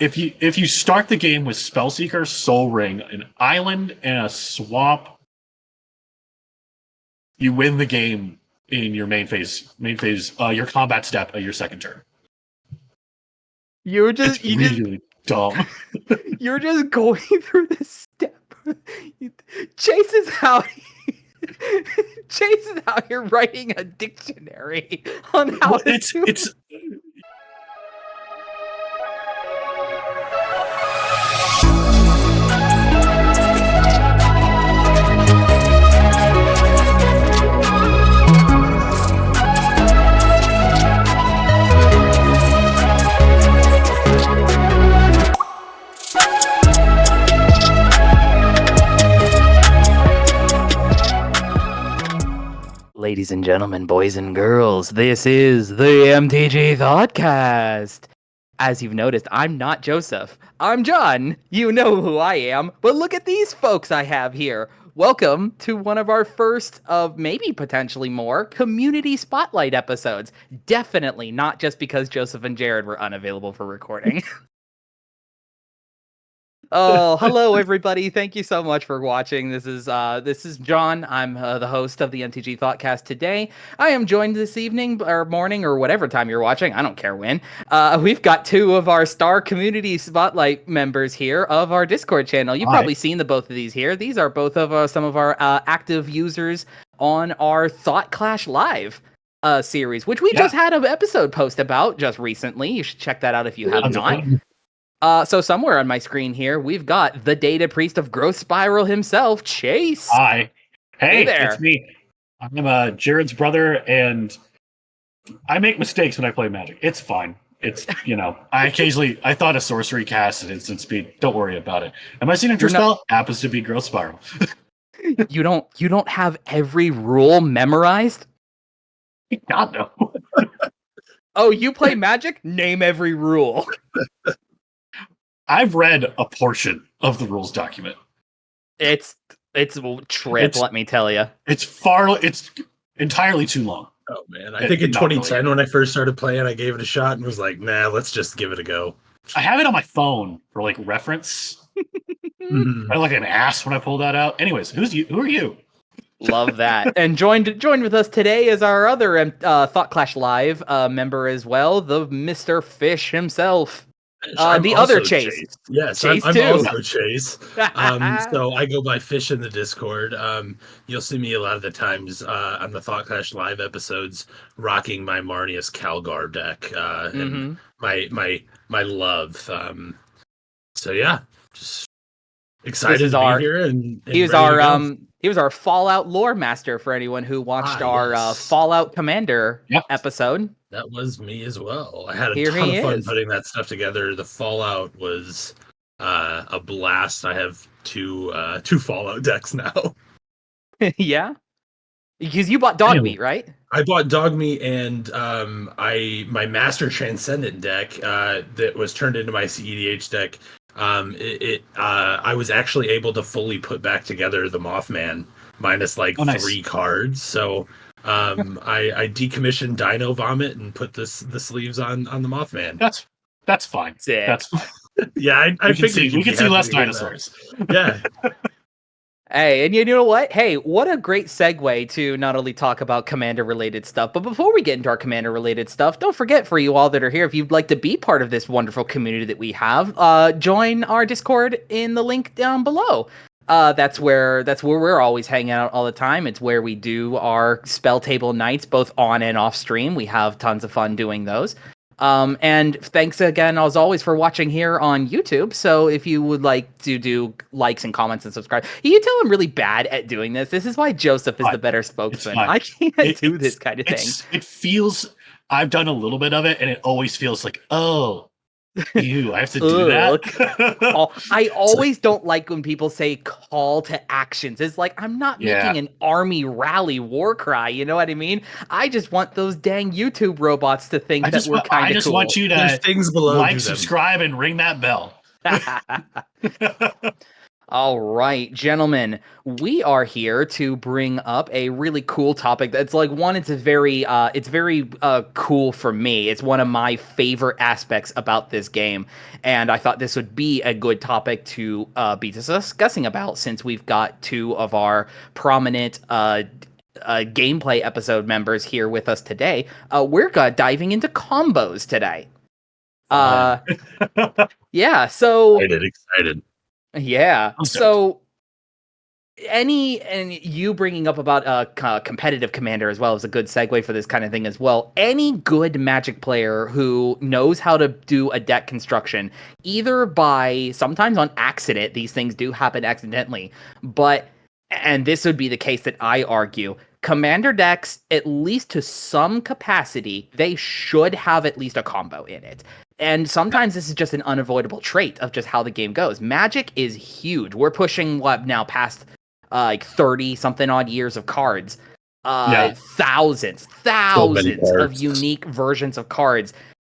if you start the game with Spellseeker, Soul Ring, an island, and a swamp, you win the game in your main phase. Your combat step of your second turn. You're just dumb. You're just going through this step. Chase is out here writing a dictionary on how to do it. Ladies and gentlemen, boys and girls, this is the MTG Thoughtcast. As you've noticed, I'm not Joseph. I'm John. You know who I am, but look at these folks I have here. Welcome to one of our first of maybe potentially more community spotlight episodes. Definitely not just because Joseph and Jared were unavailable for recording. Oh, hello everybody. Thank you so much for watching. This is John. I'm the host of the MTG Thoughtcast today. I am joined this evening or morning or whatever time you're watching. I don't care when. We've got two of our star community spotlight members here of our Discord channel. You've probably seen the both of these here. These are both of some of our active users on our Thought Clash Live series, which we just had an episode post about just recently. You should check that out if you have not. So somewhere on my screen here, we've got the Data Priest of Growth Spiral himself, Chase. Hi. Hey there. It's me. I'm Jared's brother, and I make mistakes when I play Magic. It's fine. It's, I thought a sorcery cast at instant speed. Don't worry about it. And my signature spell happens to be Growth Spiral. You don't have every rule memorized? God, no. Oh, you play Magic? Name every rule. I've read a portion of the rules document. It's let me tell you. It's entirely too long. Oh man, I think in 2010 when I first started playing, I gave it a shot and was like, nah, let's just give it a go. I have it on my phone for reference. I like an ass when I pull that out. Anyways, who are you? Love that. And joined with us today is our other Thought Clash Live member as well, the Mr. Fish himself. The other Chase. Yes, Chase I'm too. also Chase. So I go by Fish in the Discord. You'll see me a lot of the times on the Thought Clash Live episodes rocking my Marnius Calgar deck and my love. So yeah, just excited to be here. And he was our Fallout lore master for anyone who watched our Fallout Commander episode. That was me as well. I had a ton of fun putting that stuff together. The Fallout was a blast. I have two Fallout decks now. Yeah, because you bought Dogmeat, right? I bought Dogmeat, and my Master Transcendent deck that was turned into my CEDH deck. I was actually able to fully put back together the Mothman minus 3 cards. So I decommissioned Dino Vomit and put the sleeves on the Mothman. That's fine. Sick. That's fine. Yeah, I figured we can see less dinosaurs. Yeah. Hey, and you know what? Hey, what a great segue to not only talk about Commander-related stuff, but before we get into our Commander-related stuff, don't forget, for you all that are here, if you'd like to be part of this wonderful community that we have, join our Discord in the link down below. That's where we're always hanging out all the time. It's where we do our spell table nights, both on and off stream. We have tons of fun doing those. And thanks again, as always, for watching here on YouTube. So if you would like to do likes and comments and subscribe, you tell I'm really bad at doing this. This is why Joseph is the better spokesman. I can't do this kind of thing. It feels, I've done a little bit of it, and it always feels like, oh, I have to do that. I always don't like when people say call to actions. It's like, I'm not making an army rally war cry. You know what I mean? I just want those dang YouTube robots to think that we're kind of cool. I just want you to things below subscribe, and ring that bell. All right, gentlemen, we are here to bring up a really cool topic. That's like one, it's very cool for me. It's one of my favorite aspects about this game, and I thought this would be a good topic to be discussing about since we've got two of our prominent gameplay episode members here with us today. We're diving into combos today. Yeah, so Excited. yeah, I'm stoked. so and you bringing up about competitive commander as well is a good segue for this kind of thing as well. Any good Magic player who knows how to do a deck construction, either by sometimes on accident, these things do happen accidentally, but and this would be the case that I argue. Commander decks, at least to some capacity, they should have at least a combo in it. And sometimes this is just an unavoidable trait of just how the game goes. Magic is huge. We're pushing what now past like 30 something odd years of cards. Thousands of unique versions of cards.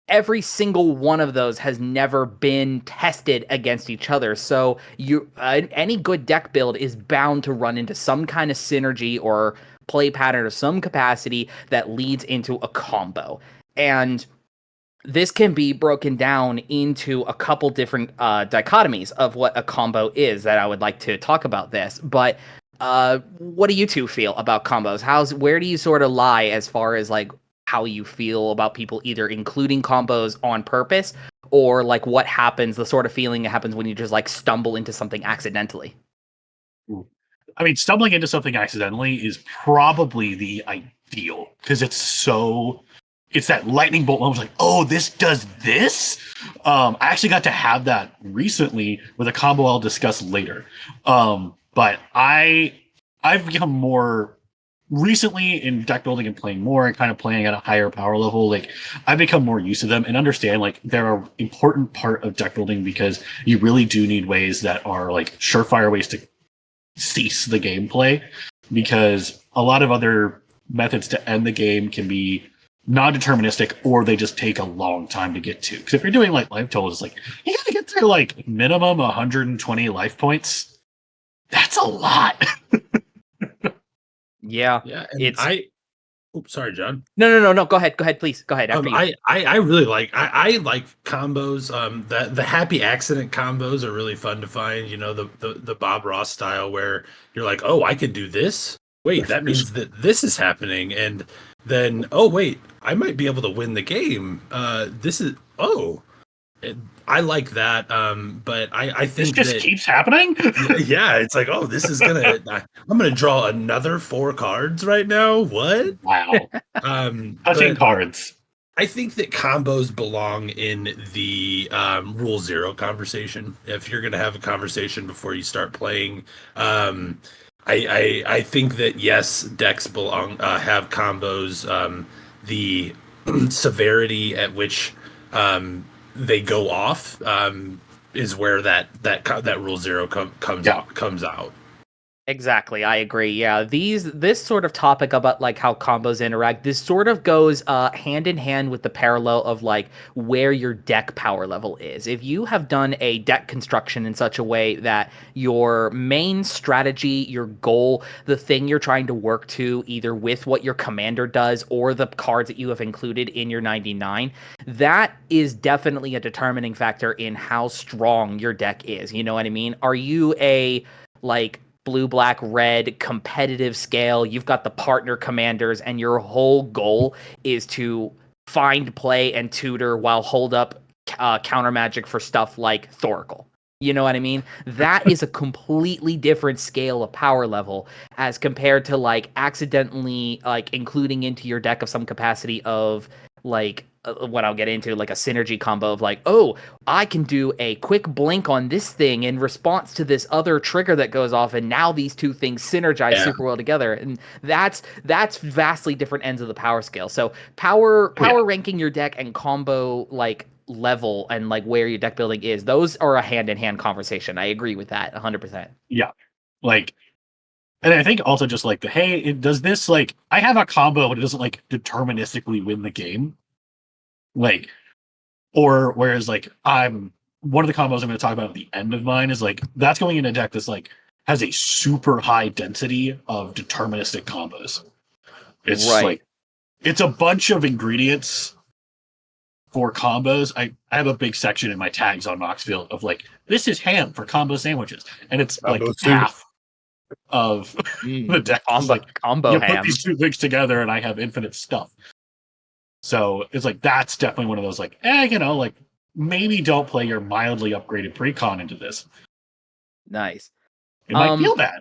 Every single one of those has never been tested against each other. So any good deck build is bound to run into some kind of synergy or play pattern of some capacity that leads into a combo. And this can be broken down into a couple different dichotomies of what a combo is that I would like to talk about this. But what do you two feel about combos? Where do you sort of lie as far as like how you feel about people either including combos on purpose or like what happens, the sort of feeling that happens when you just like stumble into something accidentally? I mean, stumbling into something accidentally is probably the ideal because it's that lightning bolt moment. Like, oh, this does this. I actually got to have that recently with a combo I'll discuss later. But I've become more recently in deck building and playing more and kind of playing at a higher power level. Like I've become more used to them and understand like they're an important part of deck building because you really do need ways that are like surefire ways to cease the gameplay, because a lot of other methods to end the game can be non-deterministic or they just take a long time to get to. Because if you're doing like life totals, like you gotta get to like minimum 120 life points. That's a lot. Yeah. And sorry, John. No. Go ahead, please. Go ahead. After you. I really I like combos. The happy accident combos are really fun to find. You know, the Bob Ross style where you're like, oh, I can do this. Wait, that means that this is happening, and then oh wait, I might be able to win the game. I like that. But I think this just keeps happening. Yeah, it's like, oh, this is I'm gonna draw another 4 cards right now. What? Wow. Touching cards. I think that combos belong in the rule 0 conversation. If you're gonna have a conversation before you start playing, I think that yes, decks have combos. The severity at which they go off is where that rule 0 comes out. Exactly, I agree. Yeah, this sort of topic about like how combos interact, this sort of goes hand in hand with the parallel of like where your deck power level is. If you have done a deck construction in such a way that your main strategy, your goal, the thing you're trying to work to, either with what your commander does or the cards that you have included in your 99, that is definitely a determining factor in how strong your deck is. You know what I mean? Are you a like blue, black, red competitive scale? You've got the partner commanders and your whole goal is to find, play, and tutor while hold up counter magic for stuff like Thoracle. You know what I mean? That is a completely different scale of power level as compared to like accidentally like including into your deck of some capacity of like what I'll get into, like a synergy combo of like, oh, I can do a quick blink on this thing in response to this other trigger that goes off, and now these two things synergize super well together. And that's vastly different ends of the power scale. So power ranking your deck and combo like level and like where your deck building is, those are a hand-in-hand conversation. I agree with that 100%. Yeah. Like, and I think also just like does this like I have a combo but it doesn't like deterministically win the game. Like, or whereas like I'm one of the combos I'm going to talk about at the end of mine is like that's going in a deck that's like has a super high density of deterministic combos. It's like it's a bunch of ingredients for combos. I have a big section in my tags on Moxfield of like this is ham for combo sandwiches, and it's Combo like soup. half of the deck. It's like combo you ham. put these two things together, and I have infinite stuff. So it's like that's definitely one of those like like maybe don't play your mildly upgraded precon into this. Nice. It might feel bad.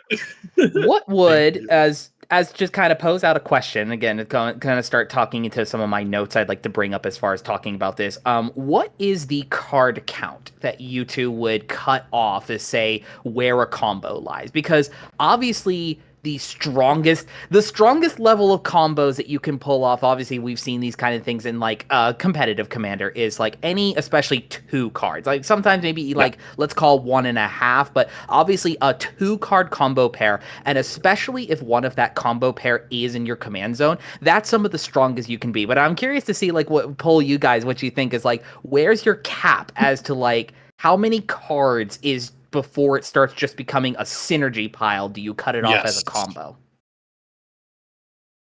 What would as just kind of pose out a question again to kind of start talking into some of my notes I'd like to bring up as far as talking about this. What is the card count that you two would cut off to say where a combo lies? Because obviously the strongest level of combos that you can pull off, obviously we've seen these kind of things in like competitive Commander, is like any especially 2 cards, like sometimes maybe like let's call 1.5, but obviously a 2-card combo pair, and especially if one of that combo pair is in your command zone, that's some of the strongest you can be. But I'm curious to see like what you think is like where's your cap as to like how many cards is before it starts just becoming a synergy pile, do you cut it off as a combo?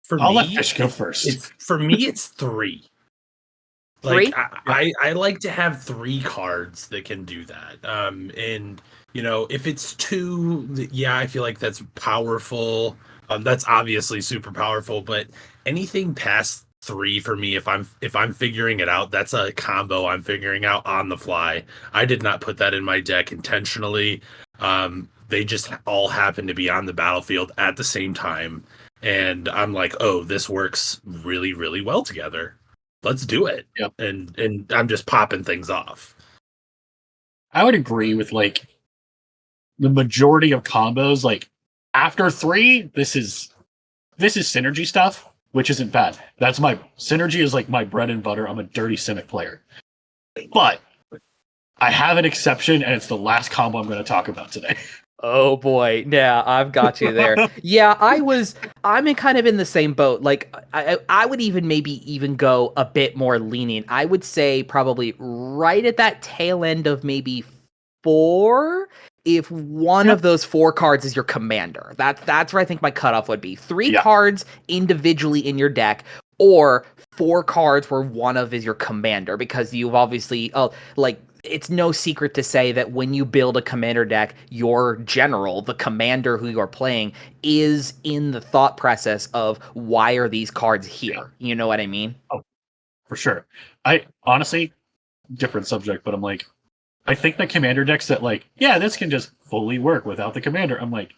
I'll let Fish go first. For me, it's 3. Like I like to have 3 cards that can do that. And if it's 2, I feel like that's powerful. That's obviously super powerful, but anything past 3 for me, if I'm figuring it out, that's a combo I'm figuring out on the fly. I did not put that in my deck intentionally. They just all happen to be on the battlefield at the same time, and I'm like, oh, this works really, really well together. Let's do it. Yep. And I'm just popping things off. I would agree with like the majority of combos. Like after 3, this is synergy stuff, which isn't bad. That's my synergy is like my bread and butter. I'm a dirty Simic player. But I have an exception, and it's the last combo I'm going to talk about today. Oh boy, yeah, I've got you there. Yeah, I'm in the same boat. Like I would even go a bit more lenient. I would say probably right at that tail end of maybe 4. If one of those 4 cards is your commander, that's where I think my cutoff would be. 3 cards individually in your deck, or 4 cards where one of is your commander, because you've obviously it's no secret to say that when you build a commander deck, your general, the commander who you are playing, is in the thought process of why are these cards here? You know what I mean? Oh, for sure. I honestly, different subject, but I'm like, I think the commander decks that like, this can just fully work without the commander. I'm like,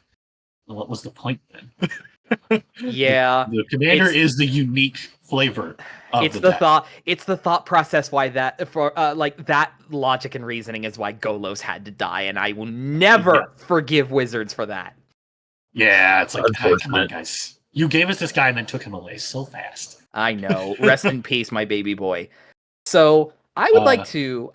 well, what was the point then? Yeah. The commander is the unique flavor. It's the thought process why that for that logic and reasoning is why Golos had to die, and I will never forgive Wizards for that. Yeah, it's like, come on, guys. You gave us this guy and then took him away so fast. I know. Rest in peace, my baby boy. So I would like to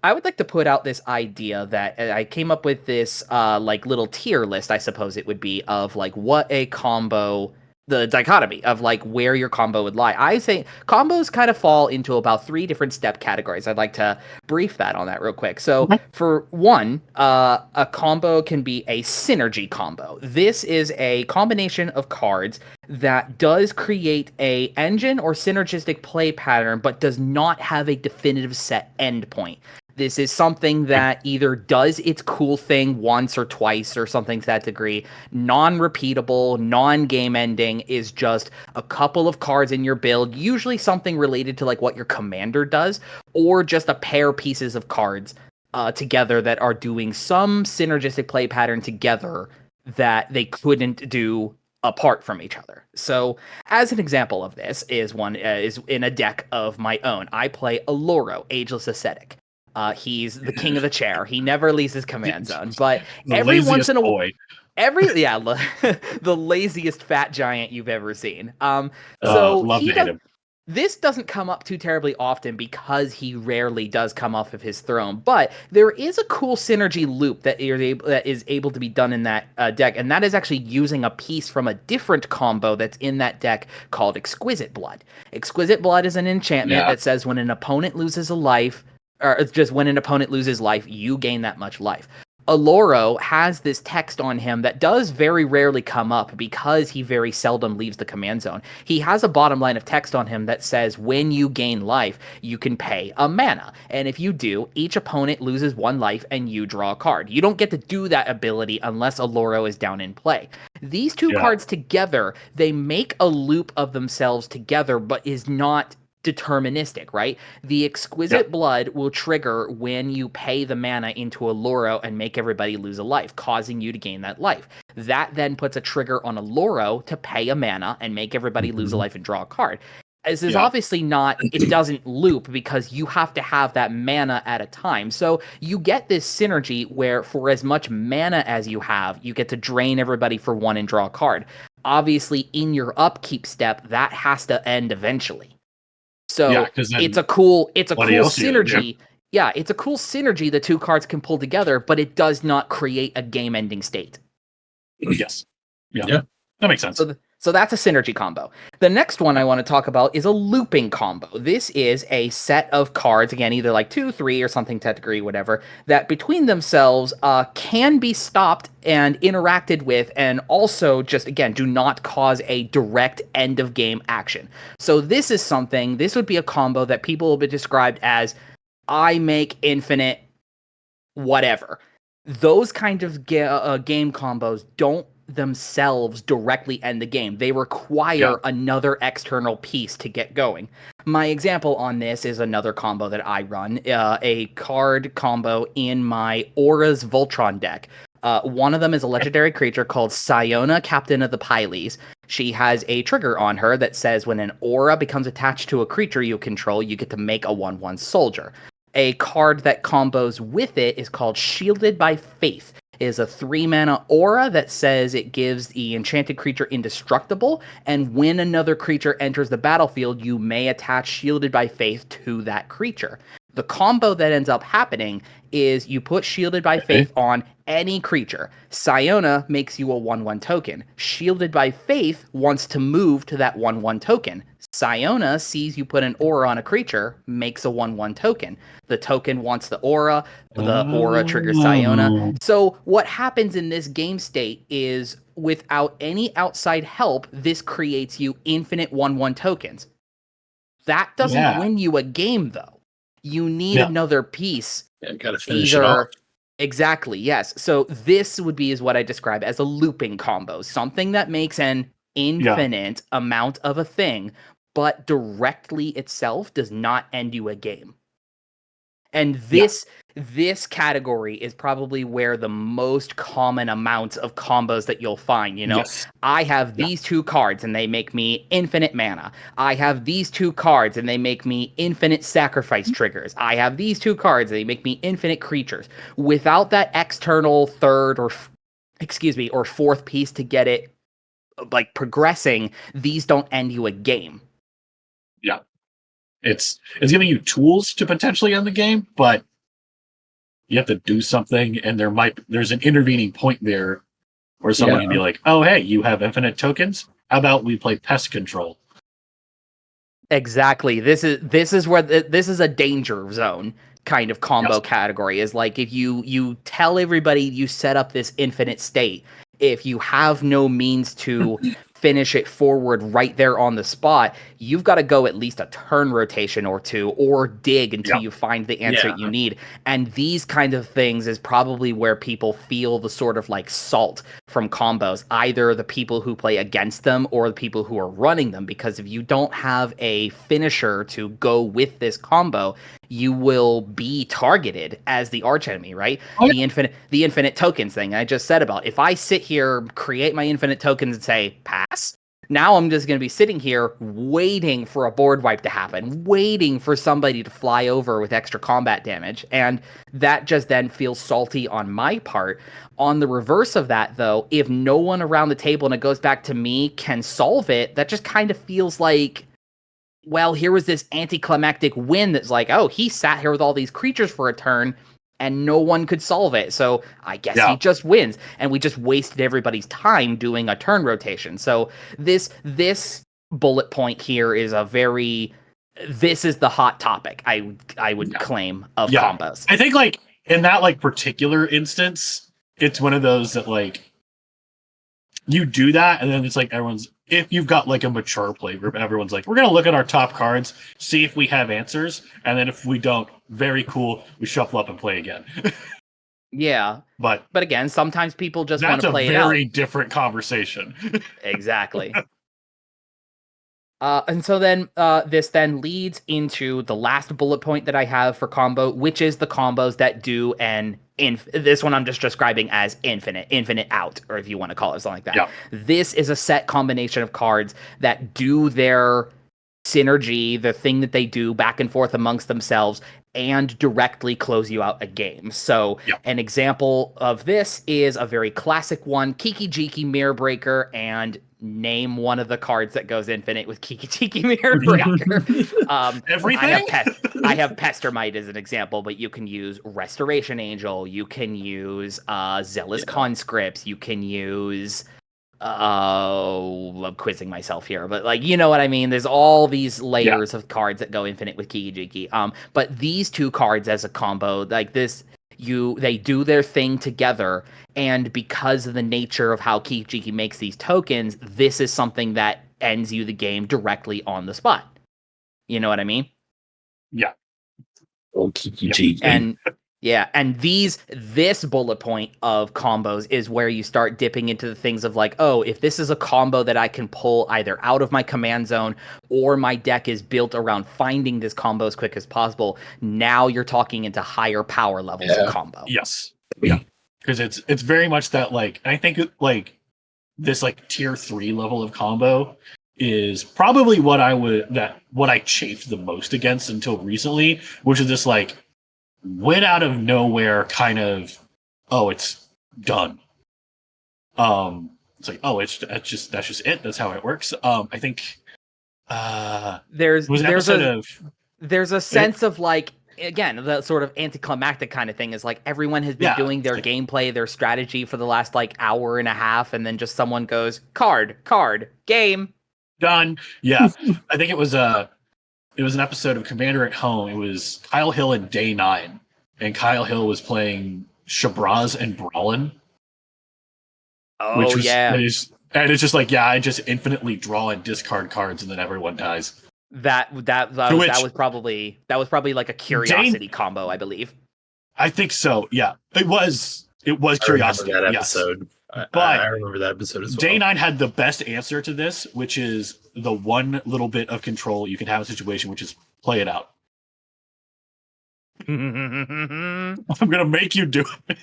put out this idea that I came up with this little tier list, I suppose it would be, of like what a combo, the dichotomy of like where your combo would lie. I say combos kind of fall into about 3 different step categories. I'd like to brief that on that real quick. So for one, a combo can be a synergy combo. This is a combination of cards that does create a engine or synergistic play pattern, but does not have a definitive set endpoint. This is something that either does its cool thing once or twice or something to that degree. Non-repeatable, non-game ending, is just a couple of cards in your build, usually something related to like what your commander does, or just a pair pieces of cards together that are doing some synergistic play pattern together that they couldn't do apart from each other. So as an example of this is in a deck of my own. I play Aloro, Ageless Ascetic. He's the king of the chair. He never leaves his command zone, but every once in a while, the laziest fat giant you've ever seen. This doesn't come up too terribly often because he rarely does come off of his throne, but there is a cool synergy loop that is able to be done in that deck, and that is actually using a piece from a different combo that's in that deck called Exquisite Blood. Exquisite Blood is an enchantment that says when an opponent loses a life, or it's just when an opponent loses life, you gain that much life. Aloro has this text on him that does very rarely come up because he very seldom leaves the command zone. He has a bottom line of text on him that says when you gain life, you can pay a mana. And if you do, each opponent loses 1 life and you draw a card. You don't get to do that ability unless Aloro is down in play. These two cards together, they make a loop of themselves together, but is not deterministic, right? The Exquisite Blood will trigger when you pay the mana into a Loro and make everybody lose a life, causing you to gain that life. That then puts a trigger on a Loro to pay a mana and make everybody lose a life and draw a card. This is obviously not, it doesn't loop because you have to have that mana at a time. So you get this synergy where for as much mana as you have, you get to drain everybody for 1 and draw a card. Obviously, in your upkeep step, that has to end eventually. So it's a cool synergy. Yeah, it's a cool synergy the two cards can pull together, but it does not create a game-ending state. Yes. Yeah. That makes sense. So that's a synergy combo. The next one I want to talk about is a looping combo. This is a set of cards, again, either like 2, 3, or something 10th degree, whatever, that between themselves can be stopped and interacted with, and also just, again, do not cause a direct end of game action. So this would be a combo that people will be described as, I make infinite whatever. Those kind of game combos don't themselves directly end the game. They require another external piece to get going. My example on this is another combo that I run, a card combo in my Aura's Voltron deck. One of them is a legendary creature called Siona, Captain of the Pyles. She has a trigger on her that says when an aura becomes attached to a creature you control, you get to make a 1/1 soldier. A card that combos with it is called Shielded by Faith. It is a 3-mana aura that says it gives the enchanted creature indestructible, and when another creature enters the battlefield, you may attach Shielded by Faith to that creature. The combo that ends up happening is you put Shielded by Faith on any creature. Siona makes you a 1/1 token. Shielded by Faith wants to move to that 1/1 token. Siona sees you put an aura on a creature, makes a 1/1 token. The token wants the aura triggers Siona. So what happens in this game state is without any outside help, this creates you infinite 1/1 tokens. That doesn't win you a game, though. You need another piece. Gotta finish it off. Exactly, yes. So this is what I describe as a looping combo. Something that makes an infinite amount of a thing, but directly itself does not end you a game. And this category is probably where the most common amounts of combos that you'll find, you know. I have these 2 cards and they make me infinite mana. I have these 2 cards and they make me infinite sacrifice triggers. I have these 2 cards and they make me infinite creatures. Without that external third or 4th piece to get it like progressing, these don't end you a game. Yeah. It's giving you tools to potentially end the game, but you have to do something, and there's an intervening point there where someone can be like, "Oh, hey, you have infinite tokens. How about we play pest control?" Exactly. This is where this is a danger zone kind of combo category. Is like if you tell everybody you set up this infinite state, if you have no means to finish it forward right there on the spot, you've got to go at least a turn rotation or 2 or dig until you find the answer you need. And these kind of things is probably where people feel the sort of like salt from combos, either the people who play against them or the people who are running them, because if you don't have a finisher to go with this combo, you will be targeted as the archenemy, right? The infinite tokens thing I just said about. If I sit here, create my infinite tokens and say, pass, now I'm just going to be sitting here waiting for a board wipe to happen, waiting for somebody to fly over with extra combat damage, and that just then feels salty on my part. On the reverse of that, though, if no one around the table, and it goes back to me, can solve it, that just kind of feels like, well, here was this anticlimactic win that's like, oh, he sat here with all these creatures for a turn and no one could solve it. So I guess he just wins. And we just wasted everybody's time doing a turn rotation. So this bullet point here is a very this is the hot topic. I would claim of combos. I think like in that like particular instance, it's one of those that like you do that, and then it's like if you've got like a mature play group, everyone's like, we're gonna look at our top cards, see if we have answers, and then if we don't, very cool, we shuffle up and play again. Yeah, but again, sometimes people just want to play it out. That's a very different conversation. Exactly. And so then this then leads into the last bullet point that I have for combo, which is the combos that do this one I'm just describing as infinite out, or if you want to call it something like that. Yeah. This is a set combination of cards that do their synergy, the thing that they do back and forth amongst themselves, and directly close you out a game. So an example of this is a very classic one, Kiki Jiki Mirror Breaker, and name one of the cards that goes infinite with Kiki Jiki Mirror Breaker. Everything? I have Pestermite as an example, but you can use Restoration Angel, you can use Zealous Conscripts, you can use I'm quizzing myself here, but like, you know what I mean? There's all these layers of cards that go infinite with Kiki Jiki. But these two cards as a combo, like this, they do their thing together, and because of the nature of how Kiki Jiki makes these tokens, this is something that ends you the game directly on the spot. You know what I mean? Yeah. Oh, Kiki Jiki. And this bullet point of combos is where you start dipping into the things of like, oh, if this is a combo that I can pull either out of my command zone or my deck is built around finding this combo as quick as possible, now you're talking into higher power levels of combo. Yes. Yeah. Because it's very much that like, I think like this like tier 3 level of combo is probably what I chafed the most against until recently, which is this like went out of nowhere kind of, oh, it's done. It's like, oh, that's just it. That's how it works. I think there's a sense of like, again, the sort of anticlimactic kind of thing is like everyone has been doing their gameplay, their strategy for the last like hour and a half, and then just someone goes card, game, done. Yeah. I think it was an episode of Commander at Home. It was Kyle Hill in day 9, and Kyle Hill was playing Shabraz and Brawlin. Oh, and it's just like, I just infinitely draw and discard cards, and then everyone dies. That was probably like a curiosity combo, I believe. I think so. Yeah, it was curiosity. That episode. Yes. But I remember that episode as well. Day 9 had the best answer to this, which is the one little bit of control you can have in a situation, which is play it out. I'm gonna make you do it.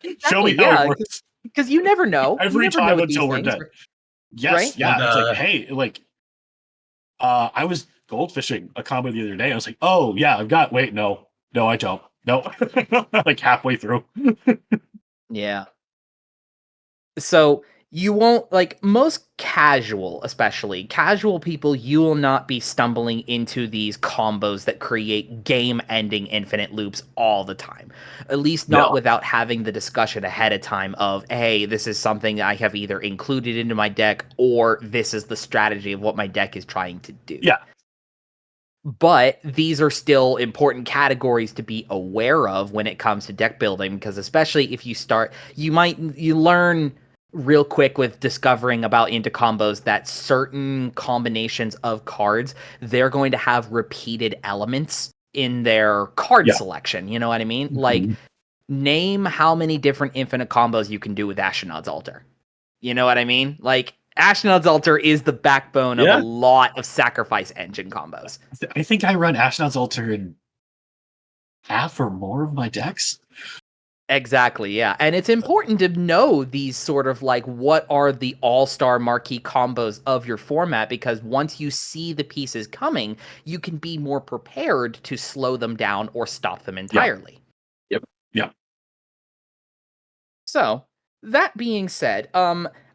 Exactly, Show me how it works. Because you never know. Every time until we're dead. Yes, right? Yeah. It's like, hey, like, I was goldfishing a combo the other day. I was like, oh yeah, I've got. Wait, no, I don't. No, like halfway through. Yeah. So you won't, like most especially casual people, you will not be stumbling into these combos that create game-ending infinite loops all the time. At least not without having the discussion ahead of time of, hey, this is something I have either included into my deck, or this is the strategy of what my deck is trying to do. Yeah. But these are still important categories to be aware of when it comes to deck building, because especially if you learn real quick with discovering about into combos that certain combinations of cards, they're going to have repeated elements in their card selection. You know what I mean? Mm-hmm. Like, name how many different infinite combos you can do with Ashnod's Altar. You know what I mean? Like, Ashnod's Altar is the backbone of a lot of sacrifice engine combos. I think I run Ashnod's Altar in half or more of my decks. Exactly, yeah. And it's important to know these sort of like what are the all-star marquee combos of your format, because once you see the pieces coming, you can be more prepared to slow them down or stop them entirely. Yep. So, that being said,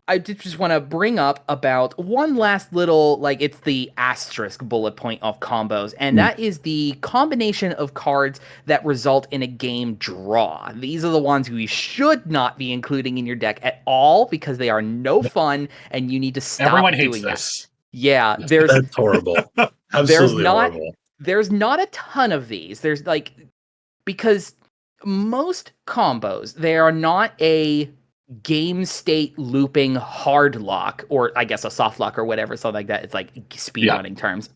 I did just want to bring up about one last little, like, it's the asterisk bullet point of combos, and that is the combination of cards that result in a game draw. These are the ones you should not be including in your deck at all, because they are no fun, and you need to stop Everyone doing hates this. Yeah, that's horrible. Absolutely horrible. There's not a ton of these. There's like, because most combos, they are not a game state looping hard lock, or I guess a soft lock or whatever, something like that. It's like speedrunning terms.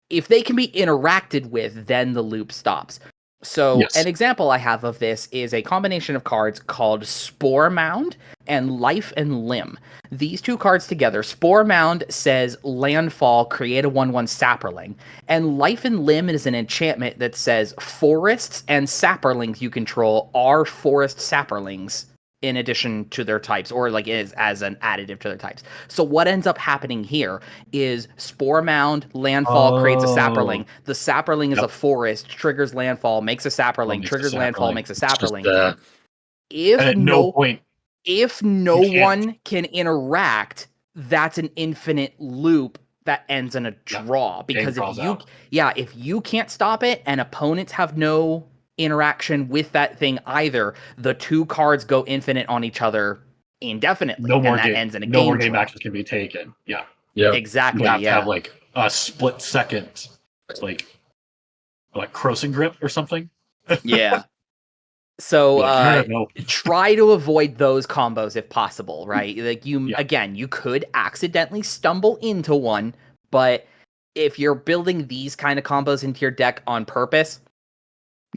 If they can be interacted with, then the loop stops. So an example I have of this is a combination of cards called Spore Mound and Life and Limb. These two cards together, Spore Mound says landfall, create a 1/1 sapperling, and Life and Limb is an enchantment that says forests and sapperlings you control are forest sapperlings in addition to their types, or like is as an additive to their types. So what ends up happening here is Spore Mound, landfall creates a sapperling. The sapperling is a forest, triggers landfall, makes a sapperling, triggers landfall, makes a sapperling. If no one can interact, that's an infinite loop that ends in a draw. Because if you can't stop it and opponents have no interaction with that thing either, the two cards go infinite on each other indefinitely. No more game actions can be taken. Yeah. Exactly. You have to have like a split second, like Crossing Grip or something. Yeah. So try to avoid those combos if possible, right? Like you could accidentally stumble into one, but if you're building these kind of combos into your deck on purpose,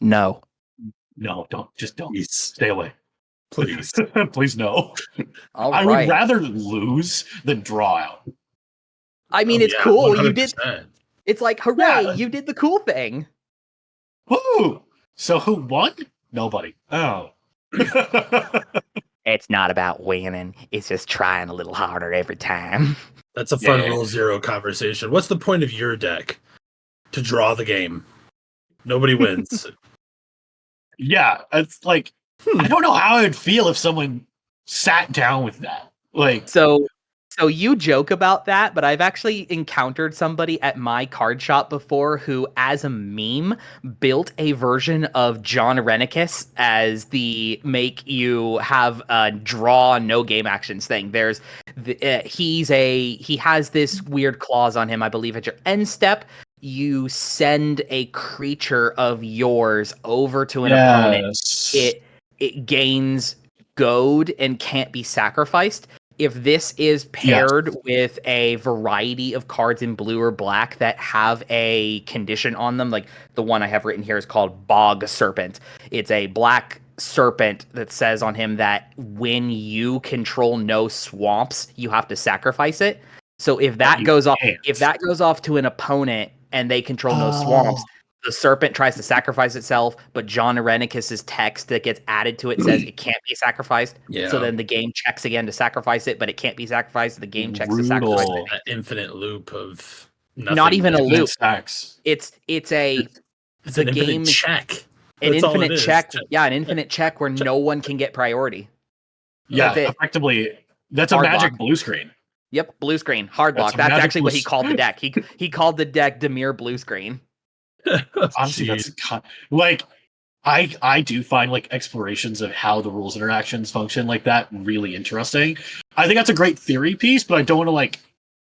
no, don't Please. Stay away, please. Please no. I would rather lose than draw out. I mean, it's cool. 100%. You did. It's like, hooray! You did the cool thing. Woo! So who won? Nobody. Oh. It's not about winning. It's just trying a little harder every time. That's a fun Rule Zero conversation. What's the point of your deck? To draw the game. Nobody wins. Yeah, it's like I don't know how I'd feel if someone sat down with that. Like, so you joke about that, but I've actually encountered somebody at my card shop before who, as a meme, built a version of John Renicus as the make you have a draw no game actions thing. There's he has this weird clause on him, I believe, at your end step. You send a creature of yours over to an opponent. It gains goad and can't be sacrificed. If this is paired with a variety of cards in blue or black that have a condition on them, like the one I have written here is called Bog Serpent. It's a black serpent that says on him that when you control no swamps, you have to sacrifice it. So if that goes off to an opponent and they control no swamps, the serpent tries to sacrifice itself, but John Arenicus's text that gets added to it says it can't be sacrificed. Yeah. So then the game checks again to sacrifice it, but it can't be sacrificed. The game checks to sacrifice it. That infinite loop of nothing. Not even a loop. It's an infinite check. An infinite check. Yeah, an infinite check where no one can get priority. Yeah, effectively, that's a magic blue screen. Yep, blue screen, hard block. That's actually what he called the deck. He called the deck Demir Blue Screen. Honestly, that's like I do find like explorations of how the rules interactions function like that really interesting. I think that's a great theory piece, but I don't want to like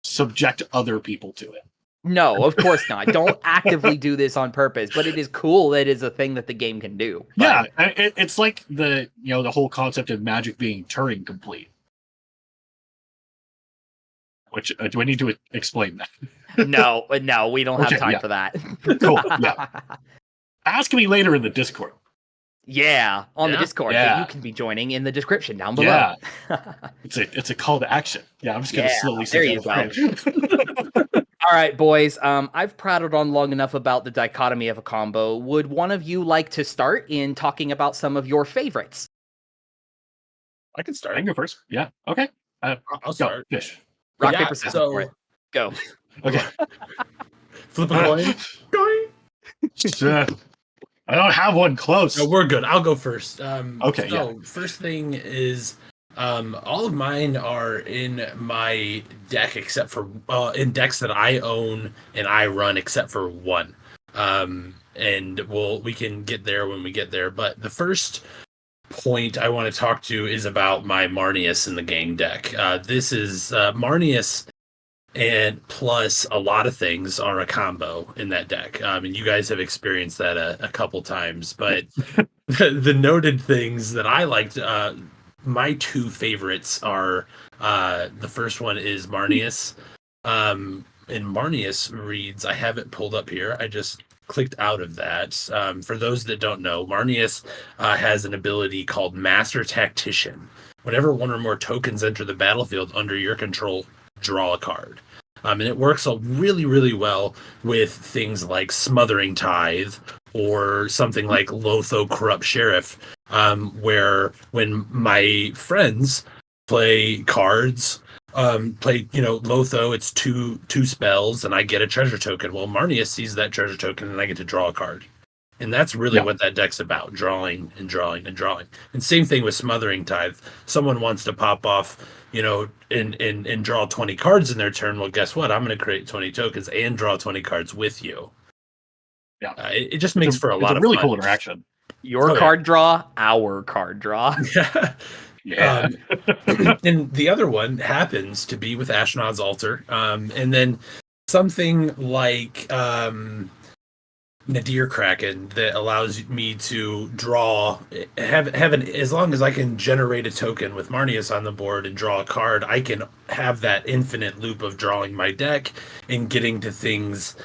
subject other people to it. No, of course not. Don't actively do this on purpose, but it is cool that it is a thing that the game can do. Yeah, it's like the whole concept of Magic being Turing complete. Which do I need to explain that? No, we don't have time for that. Cool. Yeah. Ask me later in the Discord. Yeah, on the Discord that you can be joining in the description down below. Yeah. It's a call to action. Yeah, I'm just gonna slowly there you go. All right, boys. I've prattled on long enough about the dichotomy of a combo. Would one of you like to start in talking about some of your favorites? I can start. I can go first. Yeah. Okay. I'll start. Fish. Rock, paper, scissors for it. Go. Okay. Flip a coin. I don't have one close. No, we're good. I'll go first. Okay. First thing is, all of mine are in my deck except for in decks that I own and I run, except for one. And we can get there when we get there. But the first point I want to talk to is about my Marnius in the game deck. This is Marnius and plus a lot of things are a combo in that deck. And you guys have experienced that a couple times, but the noted things that I liked, my two favorites are the first one is Marnius. And Marnius reads, I have it pulled up here. I just clicked out of that. For those that don't know, Marnius has an ability called Master Tactician. Whenever one or more tokens enter the battlefield under your control, draw a card. And it works really, really well with things like Smothering Tithe or something like Lotho Corrupt Sheriff, where when my friends play cards, Lotho, it's two spells, and I get a treasure token. Well, Marnius sees that treasure token, and I get to draw a card. And that's really what that deck's about, drawing and drawing and drawing. And same thing with Smothering Tithe. Someone wants to pop off, and draw 20 cards in their turn. Well, guess what? I'm going to create 20 tokens and draw 20 cards with you. Yeah. It just makes for a lot of really fun. Cool interaction. Your card draw, our card draw. Yeah. And the other one happens to be with Ashnod's Altar. And then something like Nadir Kraken that allows me to draw, as long as I can generate a token with Marnius on the board and draw a card, I can have that infinite loop of drawing my deck and getting to things,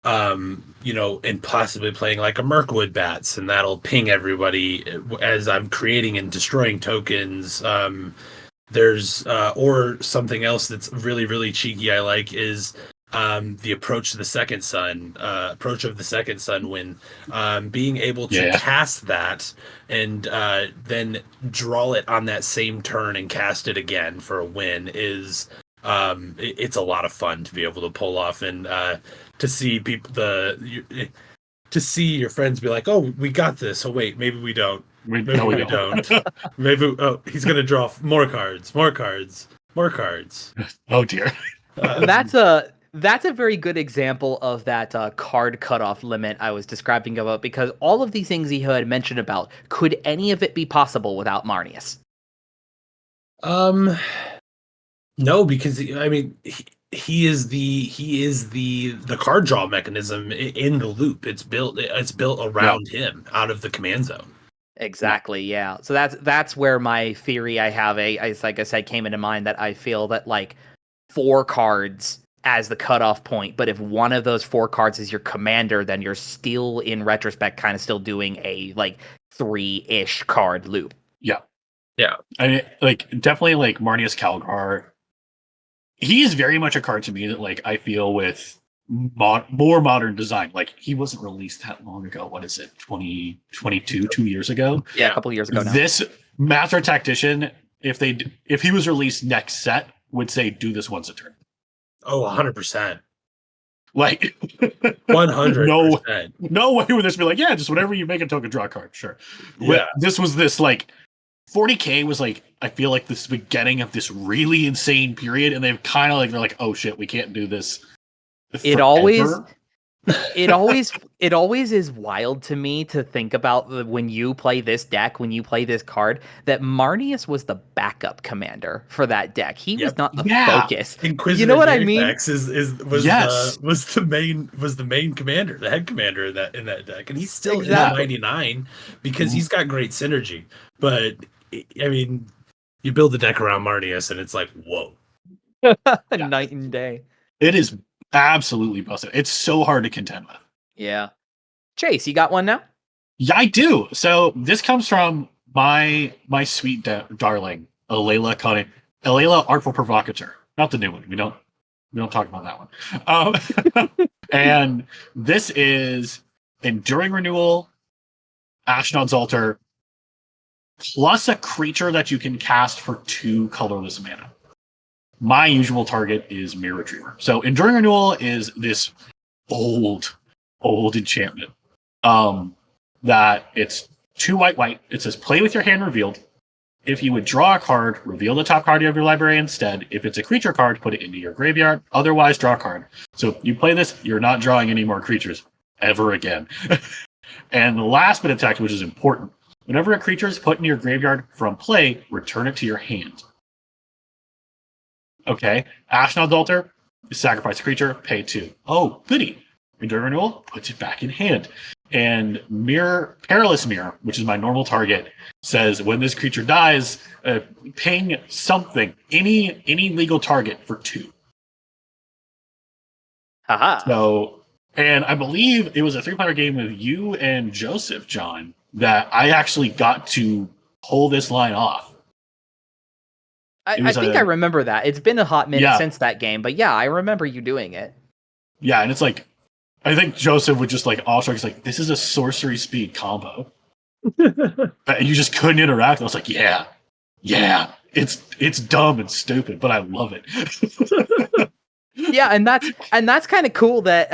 and possibly playing like a Mirkwood Bats, and that'll ping everybody as I'm creating and destroying tokens. There's or something else that's really, really cheeky I like is the Approach of the Second Sun, when being able to cast that and then draw it on that same turn and cast it again for a win is it's a lot of fun to be able to pull off, and to see people to see your friends be like, oh, we got this. Oh wait, maybe we don't. Maybe we don't. Maybe he's gonna draw more cards. Oh dear. That's a very good example of that card cutoff limit I was describing about, because all of these things he had mentioned about, could any of it be possible without Marnius? No, because he is the card draw mechanism in the loop. It's built around him out of the command zone. Exactly. Yeah. So that's where my theory I have like I said, came into mind, that I feel that like 4 cards as the cutoff point, but if one of those 4 cards is your commander, then you're still, in retrospect, kind of still doing a like 3-ish card loop. Yeah. I mean, definitely Marnius Calgar. He's very much a card to me that I feel with more modern design. He wasn't released that long ago. What is it? 2022, 2 years ago? Yeah, a couple of years ago now. This Master Tactician, if he was released next set, would say do this once a turn. Oh, 100%. 100%. No way would this be just whenever you make a token, draw a card. Sure. Yeah. This was this 40K was I feel like this beginning of this really insane period, and they've kind of they're oh shit, we can't do this. It always is wild to me to think about when you play this deck, when you play this card, that Marnius was the backup commander for that deck. He was not the focus. Inquisitor, you know what I mean? Was the main commander, the head commander in that deck, and he's still in the 99 because he's got great synergy. But I mean, you build the deck around Marnius, and it's whoa, night and day. It is absolutely busted. It's so hard to contend with. Yeah. Chase, you got one now? Yeah, I do. So this comes from my sweet darling, Alayla Artful Provocateur. Not the new one. We don't talk about that one. And this is Enduring Renewal, Ashnod's Altar, plus a creature that you can cast for 2 colorless mana. My usual target is Mirror Retriever. So Enduring Renewal is this old enchantment. That it's 2 white. It says play with your hand revealed. If you would draw a card, reveal the top card of your library instead. If it's a creature card, put it into your graveyard. Otherwise, draw a card. So if you play this, you're not drawing any more creatures ever again. And the last bit of text, which is important. Whenever a creature is put in your graveyard from play, return it to your hand. Okay, Ashnod's Altar, Sacrifice a creature, pay 2. Oh, goody. Enduring Renewal, puts it back in hand. And Perilous Mirror, which is my normal target, says when this creature dies, ping something, any legal target for 2. Haha. So, and I believe it was a 3-player game with you and Joseph, John, that I actually got to pull this line off. I think I remember that. It's been a hot minute since that game, but yeah, I remember you doing it. Yeah, and it's like, I think Joseph would just like awestruck. He's like, this is a sorcery speed combo. And you just couldn't interact. I was like, yeah, it's dumb and stupid, but I love it. Yeah, and that's kind of cool that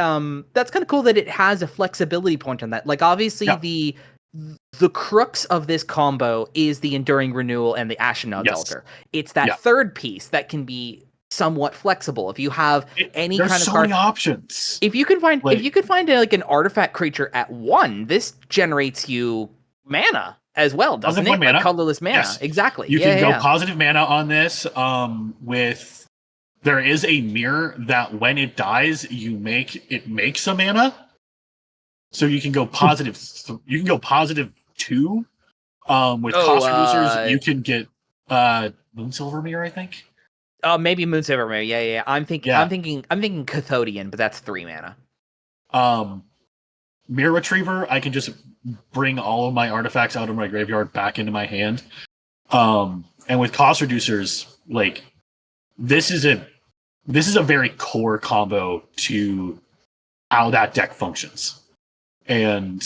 it has a flexibility point on that. Like obviously the crux of this combo is the Enduring Renewal and the Ashnod's Altar. It's that third piece that can be somewhat flexible. If you have any kind of so card, many options. If you can find like an artifact creature at 1, this generates you mana as well, doesn't it? Like colorless mana. Yes. Exactly. You can go positive mana on this. There is a mirror that when it dies, it makes a mana. So you can go positive. You can go positive 2. With cost reducers, you can get Moonsilver Mirror, I think. Maybe Moonsilver Mirror. Yeah. I'm thinking Cathodian, but that's 3 mana. Mirror Retriever, I can just bring all of my artifacts out of my graveyard back into my hand. And with cost reducers, like this is a very core combo to how that deck functions. And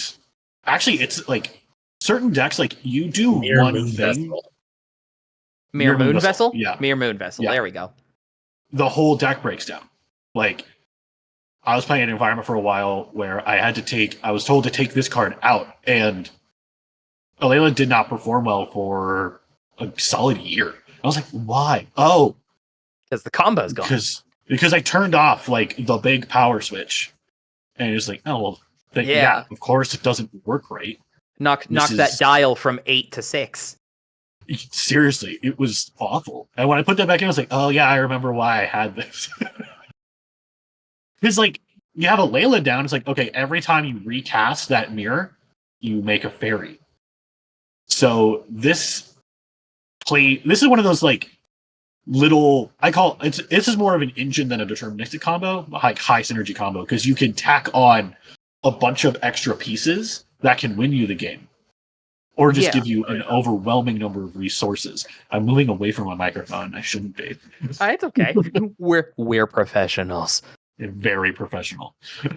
actually, it's like certain decks, like you do one thing. Mirror Moon Vessel? Yeah. Mirror Moon Vessel. Yeah. There we go. The whole deck breaks down. Like, I was playing an environment for a while where I was told to take this card out, and Alayla did not perform well for a solid year. I was like, why? Oh. Because the combo's gone. Because I turned off, like, the big power switch. And it was like, oh, well, of course it doesn't work right. Knock that dial from 8 to 6. Seriously, it was awful. And when I put that back in, I was like, oh yeah, I remember why I had this. Because like you have a Layla down, it's like, okay, every time you recast that mirror, you make a fairy. So this is one of those like little, this is more of an engine than a deterministic combo, like high synergy combo, because you can tack on a bunch of extra pieces that can win you the game. Or just give you an overwhelming number of resources. I'm moving away from my microphone. I shouldn't be. It's okay. We're professionals. Very professional.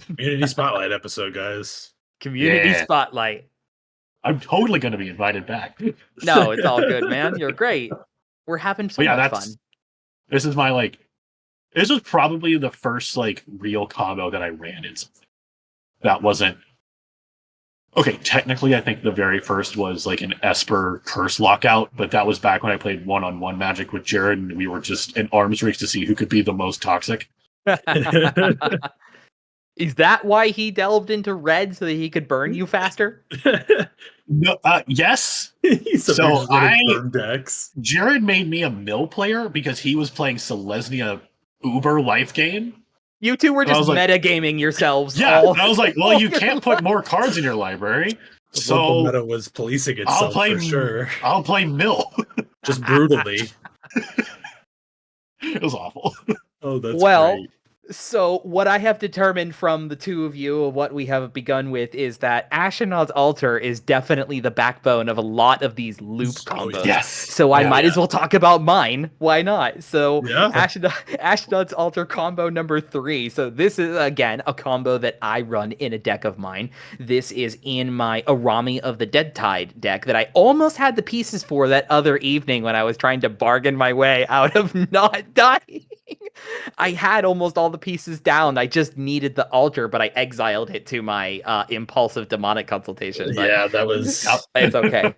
Community Spotlight episode, guys. Community Spotlight. I'm totally going to be invited back. No, it's all good, man. You're great. We're having so much fun. This was probably the first like real combo that I ran in something. That wasn't. Okay, technically, I think the very first was like an Esper Curse Lockout, but that was back when I played one-on-one Magic with Jared, and we were just in arms race to see who could be the most toxic. Is that why he delved into red so that he could burn you faster? No, yes. So burn decks. Jared made me a mill player because he was playing Selesnya Uber life game. You two were just metagaming yourselves. Yeah, I was like, well, you can't put more cards in your library. So the meta was policing itself for sure. I'll play mill. Just brutally. It was awful. Oh, that's great. So what I have determined from the two of you of what we have begun with is that Ashnod's Altar is definitely the backbone of a lot of these loop combos. Yes. So I might as well talk about mine. Why not? So Ashnod's Altar combo number 3. So this is, again, a combo that I run in a deck of mine. This is in my Arami of the Dead Tide deck that I almost had the pieces for that other evening when I was trying to bargain my way out of not dying. I had almost all the pieces down. I just needed the altar, but I exiled it to my impulsive demonic consultation. But yeah, that was... It's okay.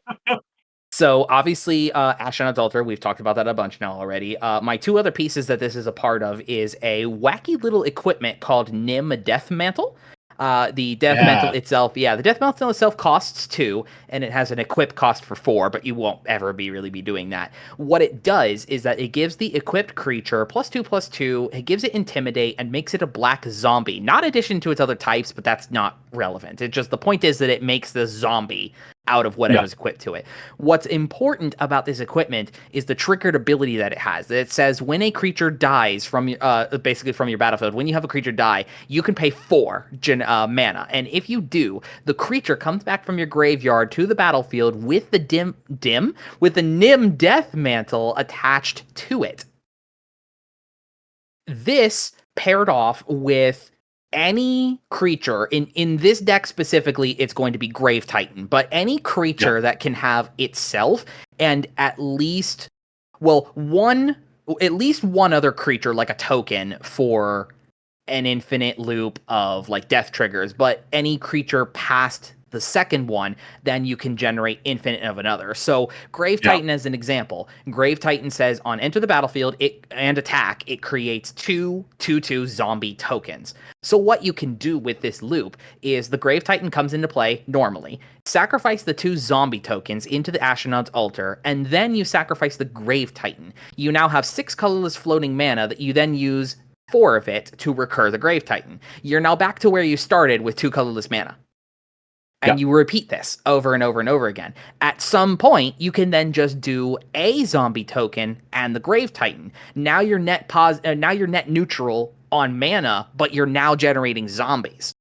So obviously, Ashnod's Altar, we've talked about that a bunch now already. My 2 other pieces that this is a part of is a wacky little equipment called Nim Death Mantle. The Death Mantle itself, the Death Mantle itself costs 2, and it has an equip cost for 4, but you won't ever really be doing that. What it does is that it gives the equipped creature +2/+2, it gives it Intimidate, and makes it a black zombie. Not addition to its other types, but that's not relevant. The point is that it makes the zombie out of whatever's equipped to it. What's important about this equipment is the triggered ability that it has. It says when a creature dies from basically from your battlefield, when you have a creature die, you can pay 4 mana. And if you do, the creature comes back from your graveyard to the battlefield with the Nim Death Mantle attached to it. This paired off with any creature in this deck specifically, it's going to be Grave Titan, but any creature that can have itself and at least one other creature, like a token for an infinite loop of like death triggers, but any creature past the second one, then you can generate infinite of another. So Grave Titan as an example. Grave Titan says on enter the battlefield and attack, it creates 2/2/2 zombie tokens. So what you can do with this loop is the Grave Titan comes into play normally, sacrifice the 2 zombie tokens into the Astronaut's Altar, and then you sacrifice the Grave Titan. You now have 6 colorless floating mana that you then use 4 of it to recur the Grave Titan. You're now back to where you started with 2 colorless mana. And you repeat this over and over and over again. At some point, you can then just do a zombie token and the Grave Titan. Now you're net neutral on mana, but you're now generating zombies.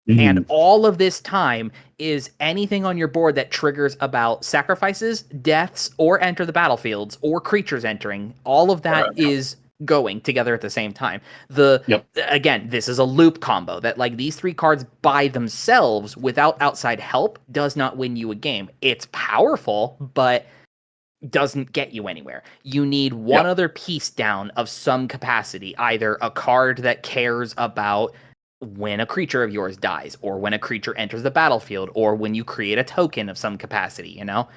And all of this time is anything on your board that triggers about sacrifices, deaths, or enter the battlefields, or creatures entering. All of that is going together at the same time. Again, this is a loop combo that like these 3 cards by themselves without outside help does not win you a game. It's powerful, but doesn't get you anywhere. You need one other piece down of some capacity, either a card that cares about when a creature of yours dies, or when a creature enters the battlefield, or when you create a token of some capacity, you know?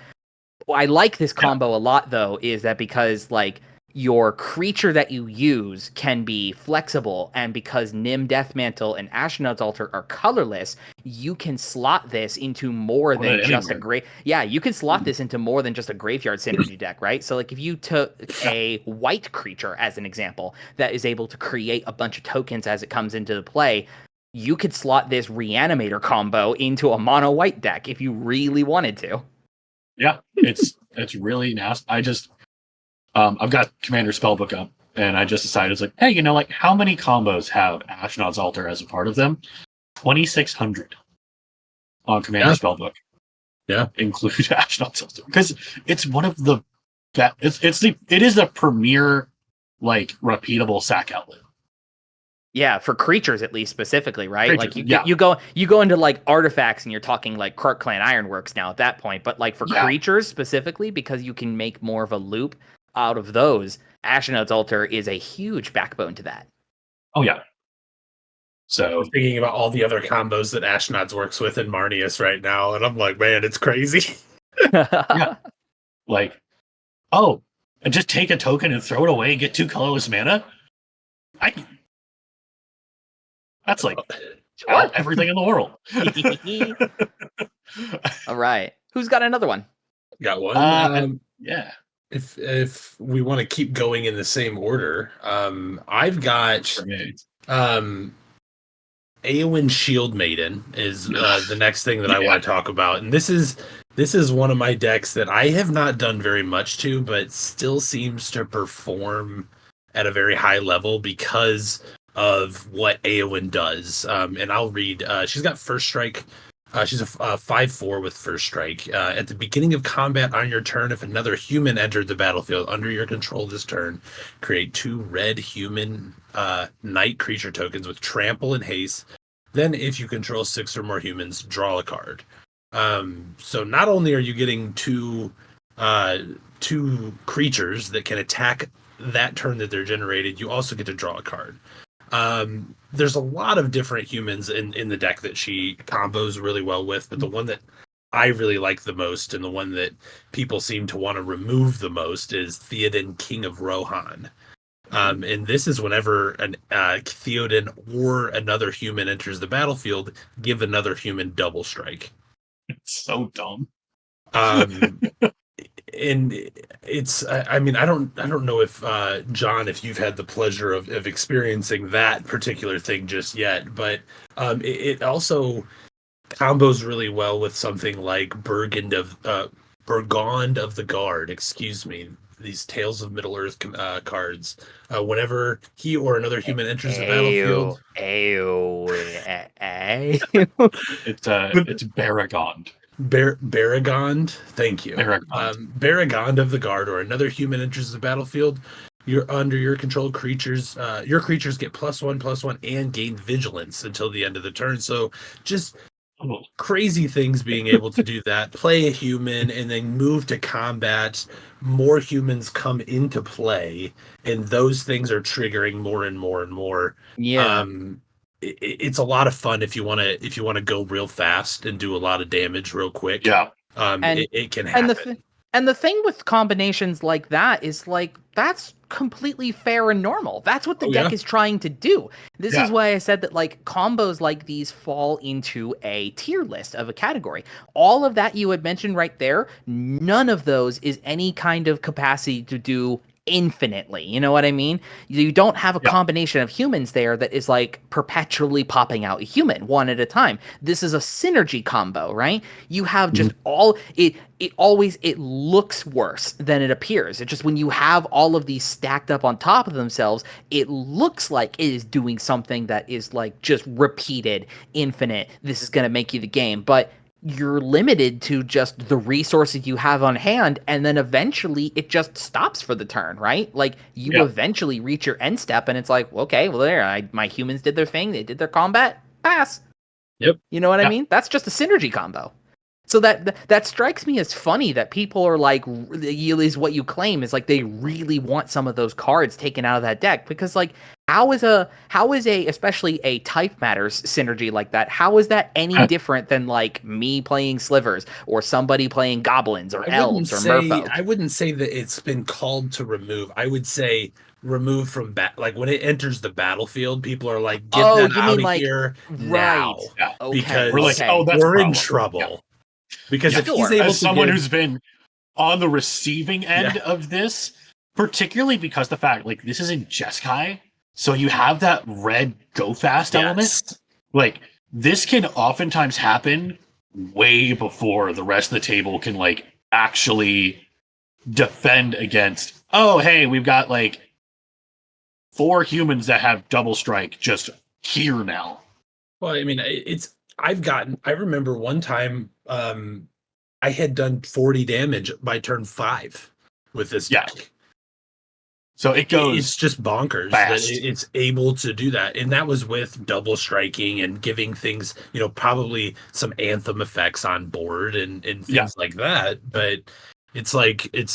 I like this combo a lot though, is that because like your creature that you use can be flexible, and because Nim Death Mantle and Astronaut's Altar are colorless, you can slot this into more than just you can slot this into more than just a graveyard synergy deck, right? So like if you took a white creature as an example that is able to create a bunch of tokens as it comes into the play, you could slot this Reanimator combo into a mono white deck if you really wanted to. Yeah, it's really nasty. I've got Commander Spellbook up, and I just decided, it's like, hey, you know, like, how many combos have Astronaut's Altar as a part of them? 2,600 on Commander Spellbook. Yeah, include Astronaut's Altar, because it's one of the it is the premier like repeatable sack outlet. Yeah, for creatures at least specifically, right? Like you go into like artifacts and you're talking like Krark Clan Ironworks now at that point, but like for creatures specifically, because you can make more of a loop out of those, Astronaut's Altar is a huge backbone to that. Oh yeah. So I'm thinking about all the other combos that Astronauts works with in Marnius right now, and I'm like, man, it's crazy. Like, and just take a token and throw it away and get 2 colorless mana. That's like everything in the world. All right, who's got another one? Got one. If we want to keep going in the same order, I've got Eowyn Shield Maiden is the next thing that I want to talk about, and this is one of my decks that I have not done very much to, but still seems to perform at a very high level because of what Eowyn does. And I'll read. She's got First Strike. She's a 5/4 with First Strike. At the beginning of combat on your turn, if another human entered the battlefield under your control this turn, create 2 red human knight creature tokens with Trample and Haste. Then, if you control 6 or more humans, draw a card. So not only are you getting 2 creatures that can attack that turn that they're generated, you also get to draw a card. There's a lot of different humans in the deck that she combos really well with, but the one that I really like the most, and the one that people seem to want to remove the most, is Theoden, King of Rohan. And this is whenever an Theoden or another human enters the battlefield, give another human double strike. It's so dumb. Um, and it's I mean, I don't know if John, if you've had the pleasure of experiencing that particular thing just yet, but it also combos really well with something like Burgond of the Guard, excuse me, these Tales of Middle Earth cards. Whenever he or another human enters the battlefield, It's Baragond. Baragond, thank you. Baragond. Baragond of the Guard, or another human enters the battlefield. You're under your controlled creatures. Your creatures get +1/+1 and gain vigilance until the end of the turn. So just crazy things being able to do that. Play a human and then move to combat. More humans come into play, and those things are triggering more and more and more. Yeah. It's a lot of fun if you want to go real fast and do a lot of damage real quick. Yeah. It can happen. And the thing with combinations like that is like that's completely fair and normal. That's what the deck is trying to do. This is why I said that like combos like these fall into a tier list of a category. All of that you had mentioned right there, none of those is any kind of capacity to do infinitely. You know what I mean? You don't have a combination of humans there that is like perpetually popping out a human one at a time. This is a synergy combo, right? You have just all it looks worse than it appears. It's just when you have all of these stacked up on top of themselves, it looks like it is doing something that is like just repeated, infinite. This is going to make you the game, but you're limited to just the resources you have on hand, and then eventually it just stops for the turn, right? Like you eventually reach your end step, and it's like, okay, well there, my humans did their thing, they did their combat, pass. Yep. You know what I mean? That's just a synergy combo. So that strikes me as funny that people are like, is what you claim is like they really want some of those cards taken out of that deck, because like how is a especially a type matters synergy like that? How is that any different than like me playing slivers or somebody playing goblins or elves or merfolk? I wouldn't say that it's been called to remove. I would say remove from like when it enters the battlefield, people are like, get that out of here now, because we're like, that's we're in trouble. Because if he's able as someone who's been on the receiving end of this, particularly because the fact like this is in Jeskai, so you have that red go fast element. Like this can oftentimes happen way before the rest of the table can like actually defend against. Oh, hey, we've got like 4 humans that have double strike just here now. Well, I mean, I remember one time I had done 40 damage by turn 5 with this deck. So it goes. It's just bonkers that it's able to do that, and that was with double striking and giving things, probably some anthem effects on board and things like that. But it's like it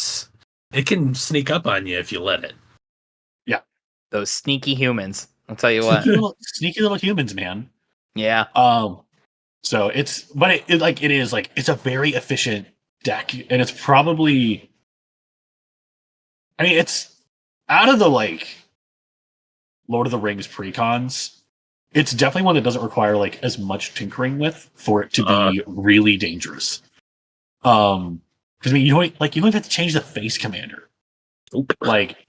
can sneak up on you if you let it. Yeah, those sneaky humans. I'll tell you what, sneaky little humans, man. Yeah. So it's a very efficient deck, and it's probably, I mean, it's out of the like Lord of the Rings precons, it's definitely one that doesn't require like as much tinkering with for it to be really dangerous. Because I mean, you don't have to change the face commander. Like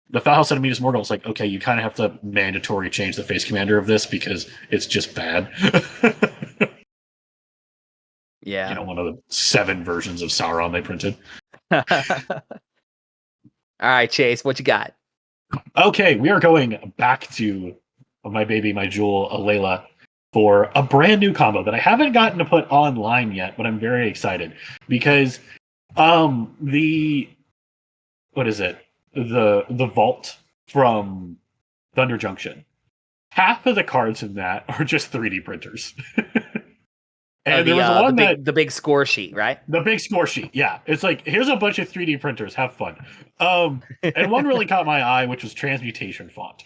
the Foul Set of Midas Morgul is like, okay, you kind of have to mandatory change the face commander of this because it's just bad. Yeah. One of the 7 versions of Sauron they printed. All right, Chase, what you got? Okay, we are going back to my baby, my jewel, Alayla, for a brand new combo that I haven't gotten to put online yet, but I'm very excited because the vault from Thunder Junction. Half of the cards in that are just 3D printers. And there was one the big score sheet, right? The big score sheet, yeah. It's like, here's a bunch of 3D printers, have fun. And one really caught my eye, which was Transmutation Font,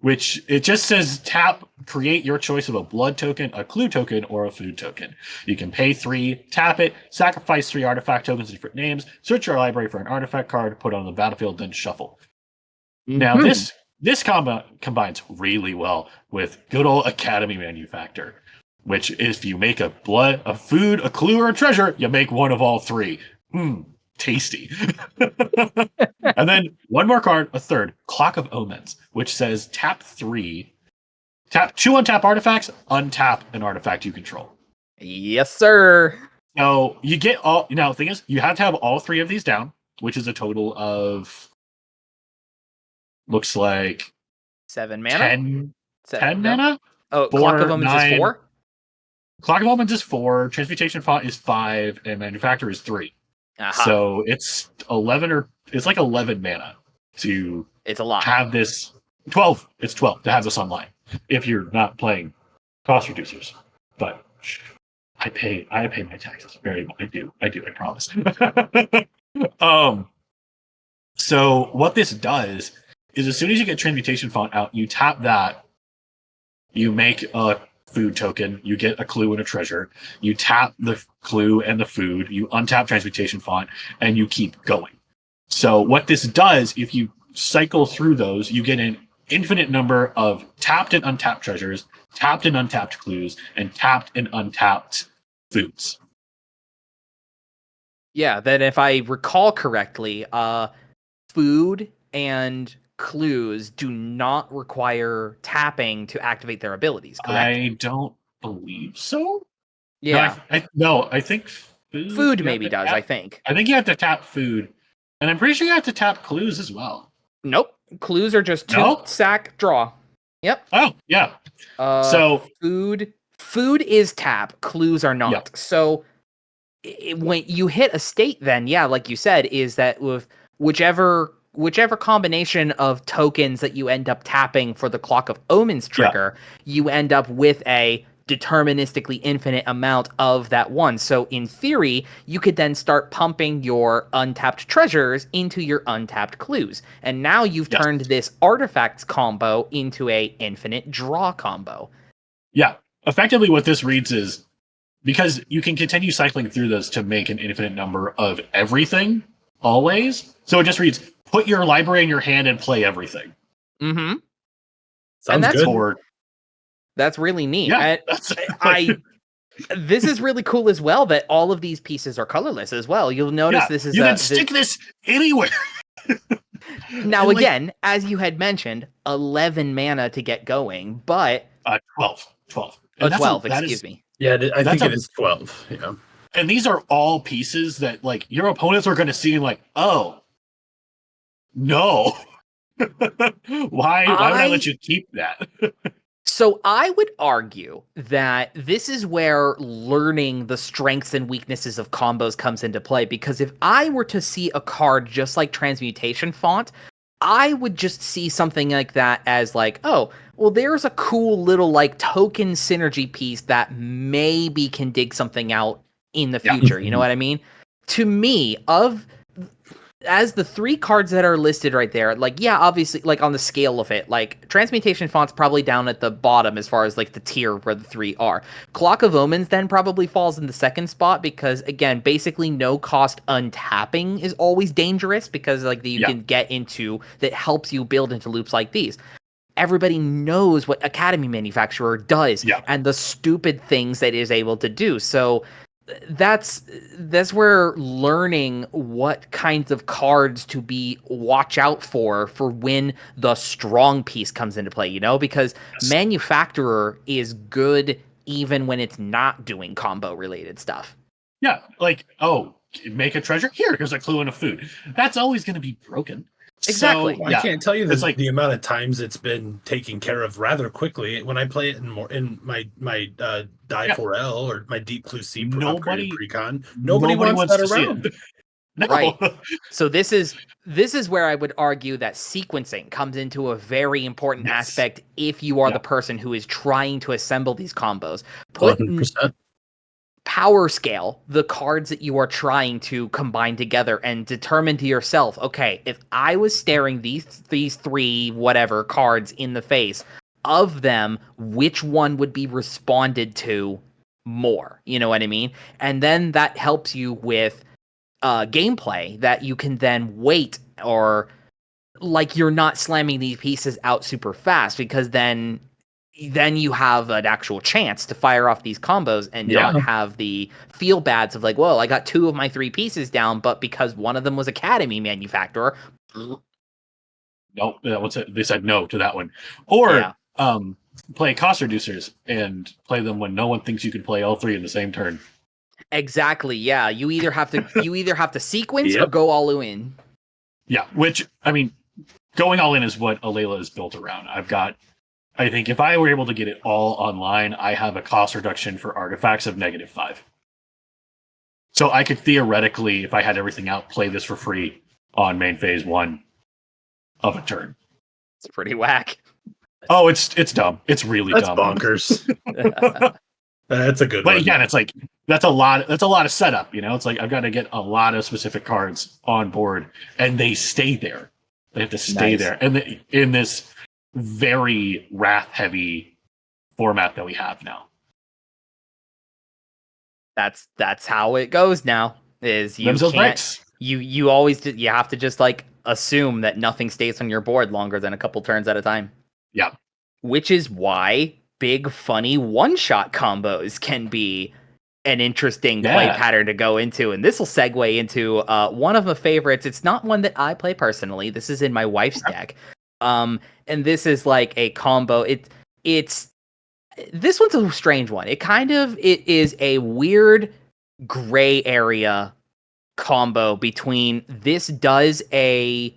which it just says tap, create your choice of a blood token, a clue token, or a food token. You can pay 3, tap it, sacrifice 3 artifact tokens with different names, search your library for an artifact card, put it on the battlefield, then shuffle. Now Mhm. this combo combines really well with good old Academy Manufactor, which if you make a blood, a food, a clue, or a treasure, you make one of all three. Tasty. And then one more card, a third, Clock of Omens, which says tap 2 untap artifacts, untap an artifact you control. Yes, sir. So you get all. Now the thing is, you have to have all three of these down, which is a total of looks like 7 mana. 10 No. mana. Oh, Clock of 4, Omens is 9. 4. Clock of Omens is 4. Transmutation Font is 5, and Manufactor is 3. Aha. So it's 11 or it's like 11 mana to It's a lot. have this. 12. It's 12 to have this online if you're not playing cost reducers. But I pay my taxes very well. I do. I promise. So what this does is as soon as you get Transmutation Font out, you tap that, you make a food token, you get a clue and a treasure, you tap the clue and the food, you untap Transmutation Font, and you keep going. So what this does, if you cycle through those, you get an infinite number of tapped and untapped treasures, tapped and untapped clues, and tapped and untapped foods. Yeah, then if I recall correctly, food and clues do not require tapping to activate their abilities, correct? I don't believe so. Yeah. I think Food maybe does, I think. I think you have to tap food, and I'm pretty sure you have to tap clues as well. Nope. Clues are just 2 No? sack draw. Yep. Oh, yeah. So food is tap, clues are not. Yep. So when you hit a state, then yeah, like you said, is that with whichever combination of tokens that you end up tapping for the Clock of Omens trigger, you end up with a deterministically infinite amount of that one. So in theory, you could then start pumping your untapped treasures into your untapped clues. And now you've turned this artifacts combo into a infinite draw combo. Yeah. Effectively what this reads is, because you can continue cycling through those to make an infinite number of everything, always. So it just reads, put your library in your hand and play everything. Mm-hmm. Sounds good. That's really neat. Yeah, This is really cool as well that all of these pieces are colorless as well. You'll notice this is you can stick this anywhere. Now again, as you had mentioned, 11 mana to get going, but 12. Oh, 12, excuse me. Yeah, I think it is 12. Yeah. And these are all pieces that like your opponents are going to see like, oh, no. Why would I let you keep that? So I would argue that this is where learning the strengths and weaknesses of combos comes into play, because if I were to see a card just like Transmutation Font, I would just see something like that as like, oh, well, there's a cool little like token synergy piece that maybe can dig something out in the future. You know what I mean? To me, as the 3 cards that are listed right there, like, yeah, obviously, like, on the scale of it, like, Transmutation Font's probably down at the bottom as far as, like, the tier where the 3 are. Clock of Omens then probably falls in the second spot because, again, basically no-cost untapping is always dangerous because, like, you can get into, that helps you build into loops like these. Everybody knows what Academy Manufacturer does and the stupid things that it is able to do, so that's where learning what kinds of cards to be watch out for when the strong piece comes into play, you know, because Manufacturer is good even when it's not doing combo related stuff. Yeah, like, oh, make a treasure? Here's a clue and a food. That's always going to be broken. Exactly. So, I can't tell you the amount of times it's been taken care of rather quickly when I play it in my Die 4L or my Deep Blue Sea precon. Nobody wants that around. No. Right. So this is where I would argue that sequencing comes into a very important aspect if you are the person who is trying to assemble these combos. Put 100%. Power scale the cards that you are trying to combine together and determine to yourself, okay, if I was staring these 3 whatever cards in the face, of them, which one would be responded to more? You know what I mean? And then that helps you with gameplay that you can then wait or like you're not slamming these pieces out super fast, because then you have an actual chance to fire off these combos and not have the feel bads of like, well, I got 2 of my 3 pieces down, but because one of them was Academy Manufacturer. Nope, they said no to that one. Or play cost reducers and play them when no one thinks you can play all 3 in the same turn. Exactly. Yeah, you either have to sequence or go all in. Yeah, which I mean, going all in is what Alayla is built around. I think if I were able to get it all online, I have a cost reduction for artifacts of -5. So I could theoretically, if I had everything out, play this for free on main phase 1 of a turn. It's pretty whack. Oh, it's dumb. It's really That's dumb. Bonkers. That's a good but one. But again, it's like that's a lot of setup, you know? It's like I've got to get a lot of specific cards on board and they stay there. They have to stay there. And in this very wrath heavy format that we have now. That's how it goes now. Is you can't you always you have to just like assume that nothing stays on your board longer than a couple turns at a time. Yeah. Which is why big funny one-shot combos can be an interesting play pattern to go into, and this will segue into one of my favorites. It's not one that I play personally. This is in my wife's deck. And this is like a combo. It's this one's a strange one. It is a weird gray area combo between this does an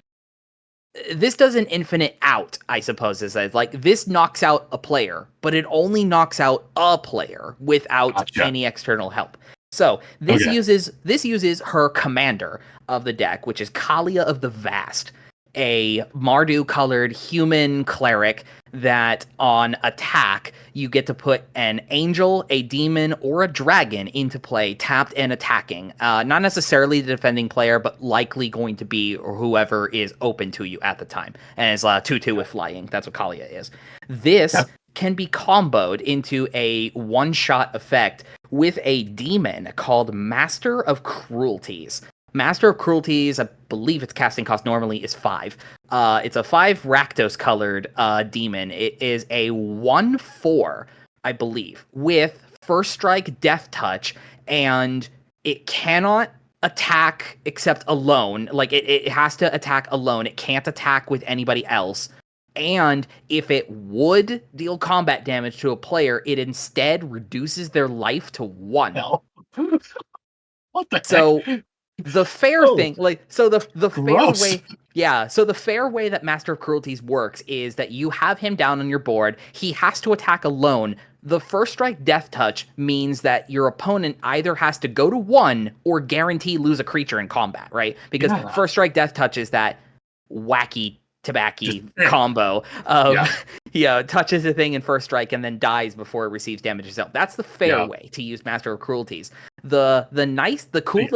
infinite out, I suppose. Like this knocks out a player, but it only knocks out a player without any external help. So this uses her commander of the deck, which is Kalia of the Vast, a Mardu-colored human cleric that on attack, you get to put an angel, a demon, or a dragon into play, tapped and attacking. Not necessarily the defending player, but likely going to be whoever is open to you at the time. And it's 2/2 with flying. That's what Kalia is. This can be comboed into a one-shot effect with a demon called Master of Cruelties. Master of Cruelties, I believe its casting cost normally is 5. It's a 5 Rakdos colored demon. It is a 1/4, I believe, with first strike, death touch, and it cannot attack except alone. Like it has to attack alone. It can't attack with anybody else. And if it would deal combat damage to a player, it instead reduces their life to 1. No. What the heck? The fair thing, the fair way, so the fair way that Master of Cruelties works is that you have him down on your board. He has to attack alone. The first strike death touch means that your opponent either has to go to 1 or guarantee lose a creature in combat, right? Because first strike death touch is that wacky tobacco combo of touches a thing in first strike and then dies before it receives damage itself. That's the fair way to use Master of Cruelties. The cool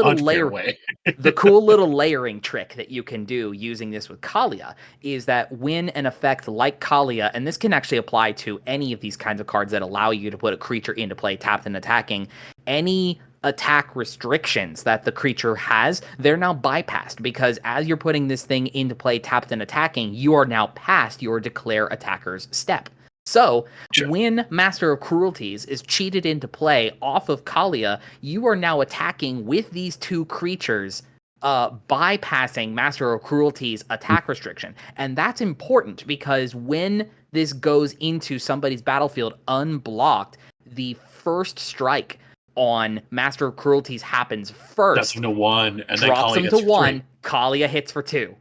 little layering trick that you can do using this with Kalia is that when an effect like Kalia, and this can actually apply to any of these kinds of cards that allow you to put a creature into play tapped and attacking, any attack restrictions that the creature has, they're now bypassed, because as you're putting this thing into play tapped and attacking, you are now past your declare attacker's step. So when Master of Cruelties is cheated into play off of Kalia, you are now attacking with these 2 creatures, bypassing Master of Cruelties' attack restriction. And that's important because when this goes into somebody's battlefield unblocked, the first strike on Master of Cruelties happens first. That's him to 1, and then drops Kalia him to 1. Kalia hits for 2.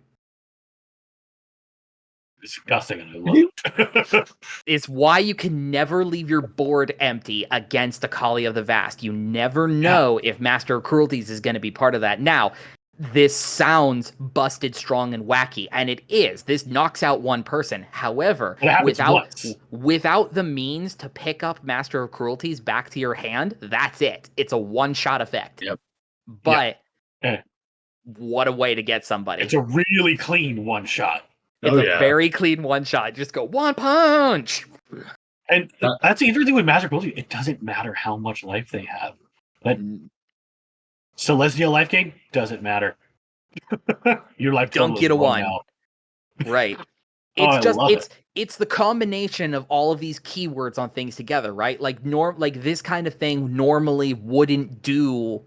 Disgusting, and I love it. It's why you can never leave your board empty against a Kalia of the Vast. You never know if Master of Cruelties is going to be part of that. Now, this sounds busted strong and wacky, and it is. This knocks out 1 person. However, without the means to pick up Master of Cruelties back to your hand, that's it. It's a one-shot effect. Yep. But what a way to get somebody. It's a really clean one-shot. It's a very clean one-shot. Just go 1 punch! And that's the interesting thing with Master of Cruelty. It doesn't matter how much life they have. But Celestial life gain doesn't matter. Your life don't get a 1. Now. Right. Oh, I It's just love it. it's the combination of all of these keywords on things together, right? Like this kind of thing normally wouldn't do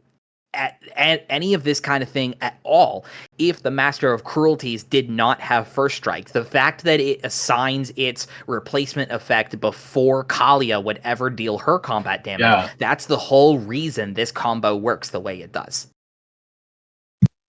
at any of this kind of thing at all if the Master of Cruelties did not have First Strike. The fact that it assigns its replacement effect before Kalia would ever deal her combat damage, Yeah. that's the whole reason this combo works the way it does.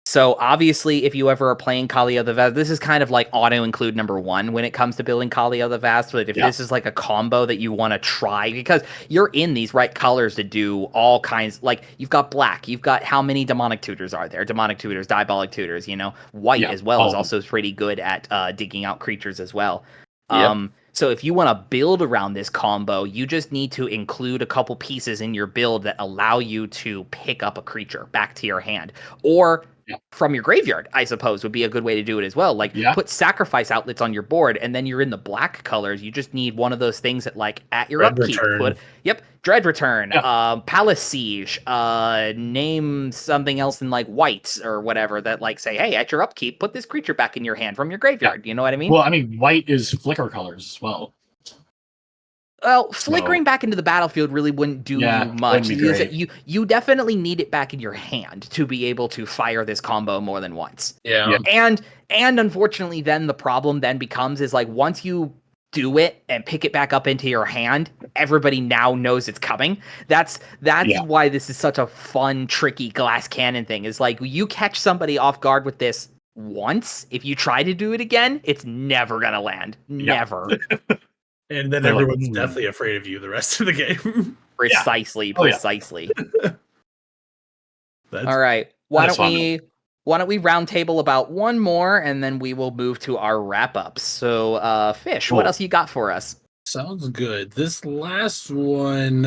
So obviously, if you ever are playing Kalia the Vast, this is kind of like auto-include number 1 when it comes to building Kalia the Vast. But if this is like a combo that you want to try, because you're in these right colors to do all kinds, like you've got black, you've got how many demonic tutors are there? Demonic tutors, diabolic tutors, white as well is also pretty good at digging out creatures as well. Yep. So if you want to build around this combo, you just need to include a couple pieces in your build that allow you to pick up a creature back to your hand, or from your graveyard, I suppose, would be a good way to do it as well. Like put sacrifice outlets on your board, and then you're in the black colors. You just need one of those things that, like, at your Dread upkeep, Return. Dread Return, Palace Siege, name something else in like white or whatever that, like, say, hey, at your upkeep, put this creature back in your hand from your graveyard. You know what I mean? Well, I mean, white is flicker colors as well. Well, flickering back into the battlefield really wouldn't do you much. You definitely need it back in your hand to be able to fire this combo more than once. Yeah. And unfortunately, then the problem then becomes is, like, once you do it and pick it back up into your hand, everybody now knows it's coming. That's why this is such a fun, tricky glass cannon thing. Is like, you catch somebody off guard with this once, if you try to do it again, it's never gonna land. Never. And then everyone's definitely afraid of you the rest of the game. Precisely. All right. Why don't we round table about one more, and then we will move to our wrap up. So, Fish, what else you got for us? Sounds good. This last one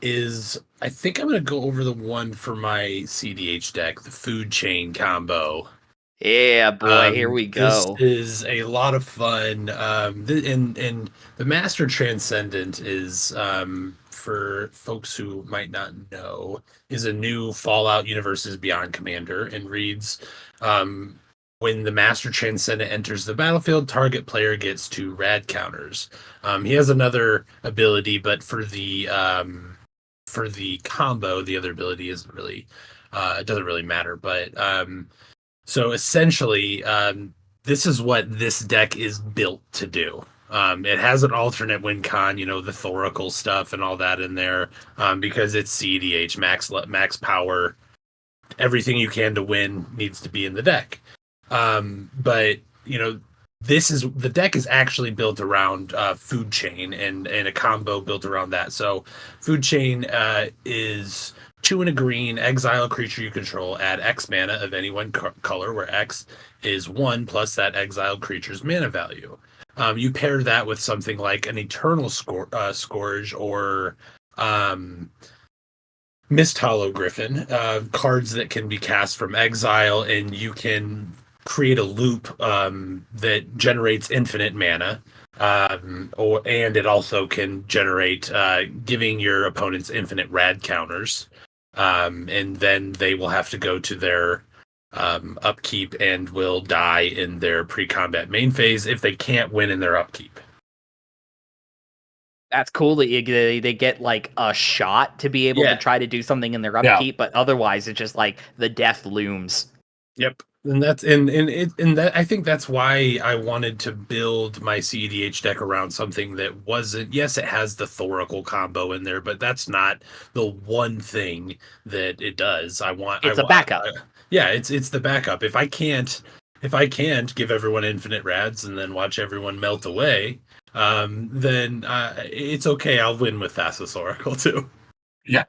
is, I think I'm going to go over the one for my CDH deck, the food chain combo. Yeah, boy, here we go. This is a lot of fun. And the Master Transcendent is, for folks who might not know, is a new Fallout Universes Beyond commander, and reads, when the Master Transcendent enters the battlefield, target player gets 2 rad counters. He has another ability, but for the combo, the other ability isn't really, it doesn't really matter. But so essentially, this is what this deck is built to do. It has an alternate win con, the Thoracle stuff and all that in there, because it's CEDH, max power. Everything you can to win needs to be in the deck. But the deck is actually built around food chain and a combo built around that. So food chain is 2 and a green, exile a creature you control, add X mana of any one color, where X is 1 plus that exiled creature's mana value. You pair that with something like an Eternal Scourge or Mist Hollow Griffin, cards that can be cast from exile, and you can create a loop that generates infinite mana. And it also can generate giving your opponents infinite rad counters. And then they will have to go to their upkeep and will die in their pre-combat main phase if they can't win in their upkeep. That's cool that they get like a shot to be able to try to do something in their upkeep, but otherwise it's just like the death looms. Yep. And that's that I think that's why I wanted to build my CEDH deck around something that wasn't, yes, it has the Thoracle combo in there, but that's not the one thing that it does. It's a backup. It's the backup. If I can't give everyone infinite rads and then watch everyone melt away, then it's okay. I'll win with Thassa's Oracle too. Yeah.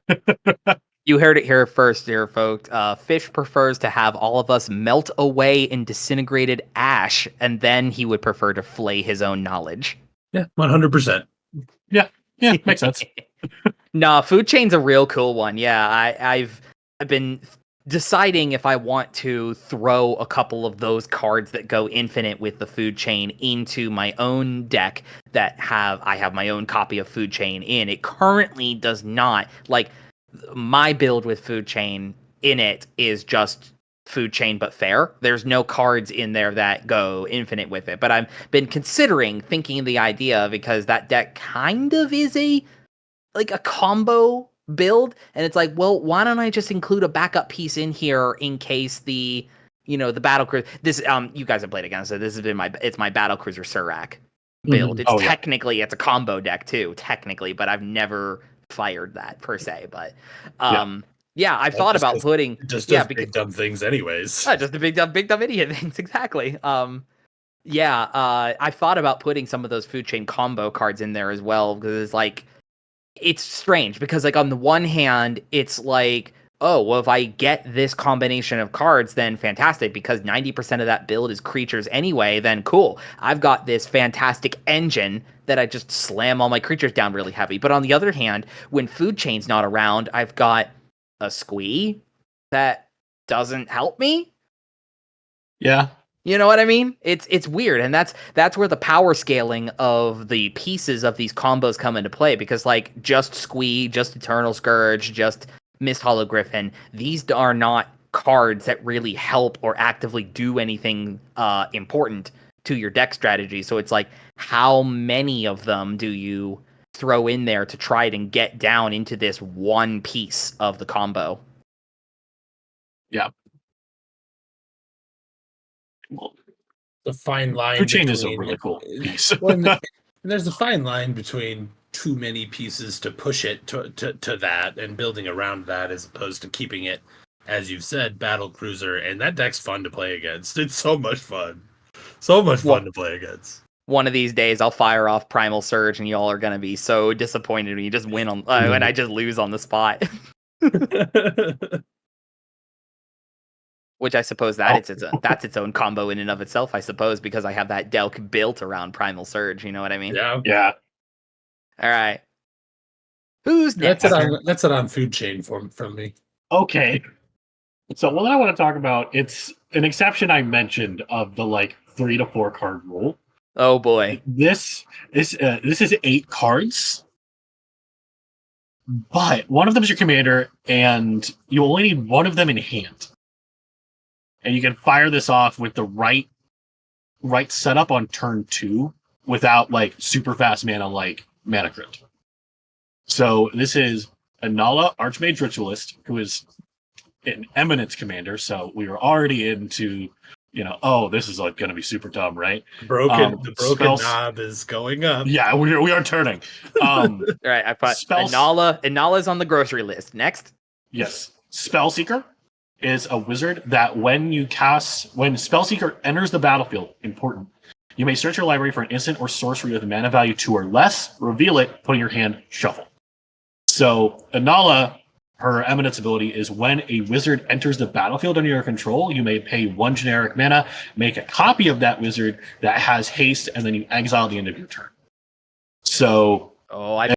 You heard it here first, dear folks. Fish prefers to have all of us melt away in disintegrated ash, and then he would prefer to flay his own knowledge. Yeah, 100%. Yeah, makes sense. Nah, food chain's a real cool one. Yeah, I've been deciding if I want to throw a couple of those cards that go infinite with the food chain into my own deck that I have my own copy of food chain in. It currently does not, like, my build with food chain in it is just food chain but fair. There's no cards in there that go infinite with it. But I've been thinking the idea, because that deck kind of is a combo build, and it's like, well, why don't I just include a backup piece in here in case the battle cruiser, this you guys have played against it, this has been my battle cruiser Surak build. It's technically it's a combo deck too, technically, but I've never fired that per se. But I've thought about putting just does big dumb things anyways. Just the big dumb idiot things, exactly. I thought about putting some of those food chain combo cards in there as well, because it's like, it's strange because, like, on the one hand, it's like, oh, well, if I get this combination of cards, then fantastic, because 90% of that build is creatures anyway, then cool. I've got this fantastic engine that I just slam all my creatures down really heavy. But on the other hand, when food chain's not around, I've got a squee that doesn't help me. Yeah. You know what I mean? It's weird, and that's where the power scaling of the pieces of these combos come into play, because, like, just Squee, just Eternal Scourge, just Mist Hollow Griffin, these are not cards that really help or actively do anything important to your deck strategy. So it's like, how many of them do you throw in there to try and get down into this one piece of the combo? Yeah. The fine line. Food chain is a really cool piece. And there's a fine line between too many pieces to push it to that and building around that, as opposed to keeping it, as you've said, battle cruiser. And that deck's fun to play against. It's so much fun. So much fun to play against. One of these days, I'll fire off Primal Surge, and y'all are gonna be so disappointed when you just win on when I just lose on the spot. Which I suppose that's its own combo in and of itself, I suppose, because I have that deck built around Primal Surge. You know what I mean? Yeah. All right. Who's next? That's it on food chain from me. Okay. So what I want to talk about, it's an exception I mentioned of the 3 to 4 card rule. Oh boy. This is 8 cards, but one of them is your commander, and you only need one of them in hand. And you can fire this off with the right setup on turn 2 without super fast mana like Mana Crypt. So this is Anala, Archmage Ritualist, who is an Eminence commander. So we were already into, this is going to be super dumb, right? The broken knob is going up. Yeah, we are turning. All right, I put Anala's on the grocery list. Next. Yes, Spellseeker is a wizard that when Spellseeker enters the battlefield, important, you may search your library for an instant or sorcery with a mana value 2 or less, reveal it, put in your hand, shuffle. So Anala, her Eminence ability is when a wizard enters the battlefield under your control, you may pay 1 generic mana, make a copy of that wizard that has haste, and then you exile at the end of your turn. So... I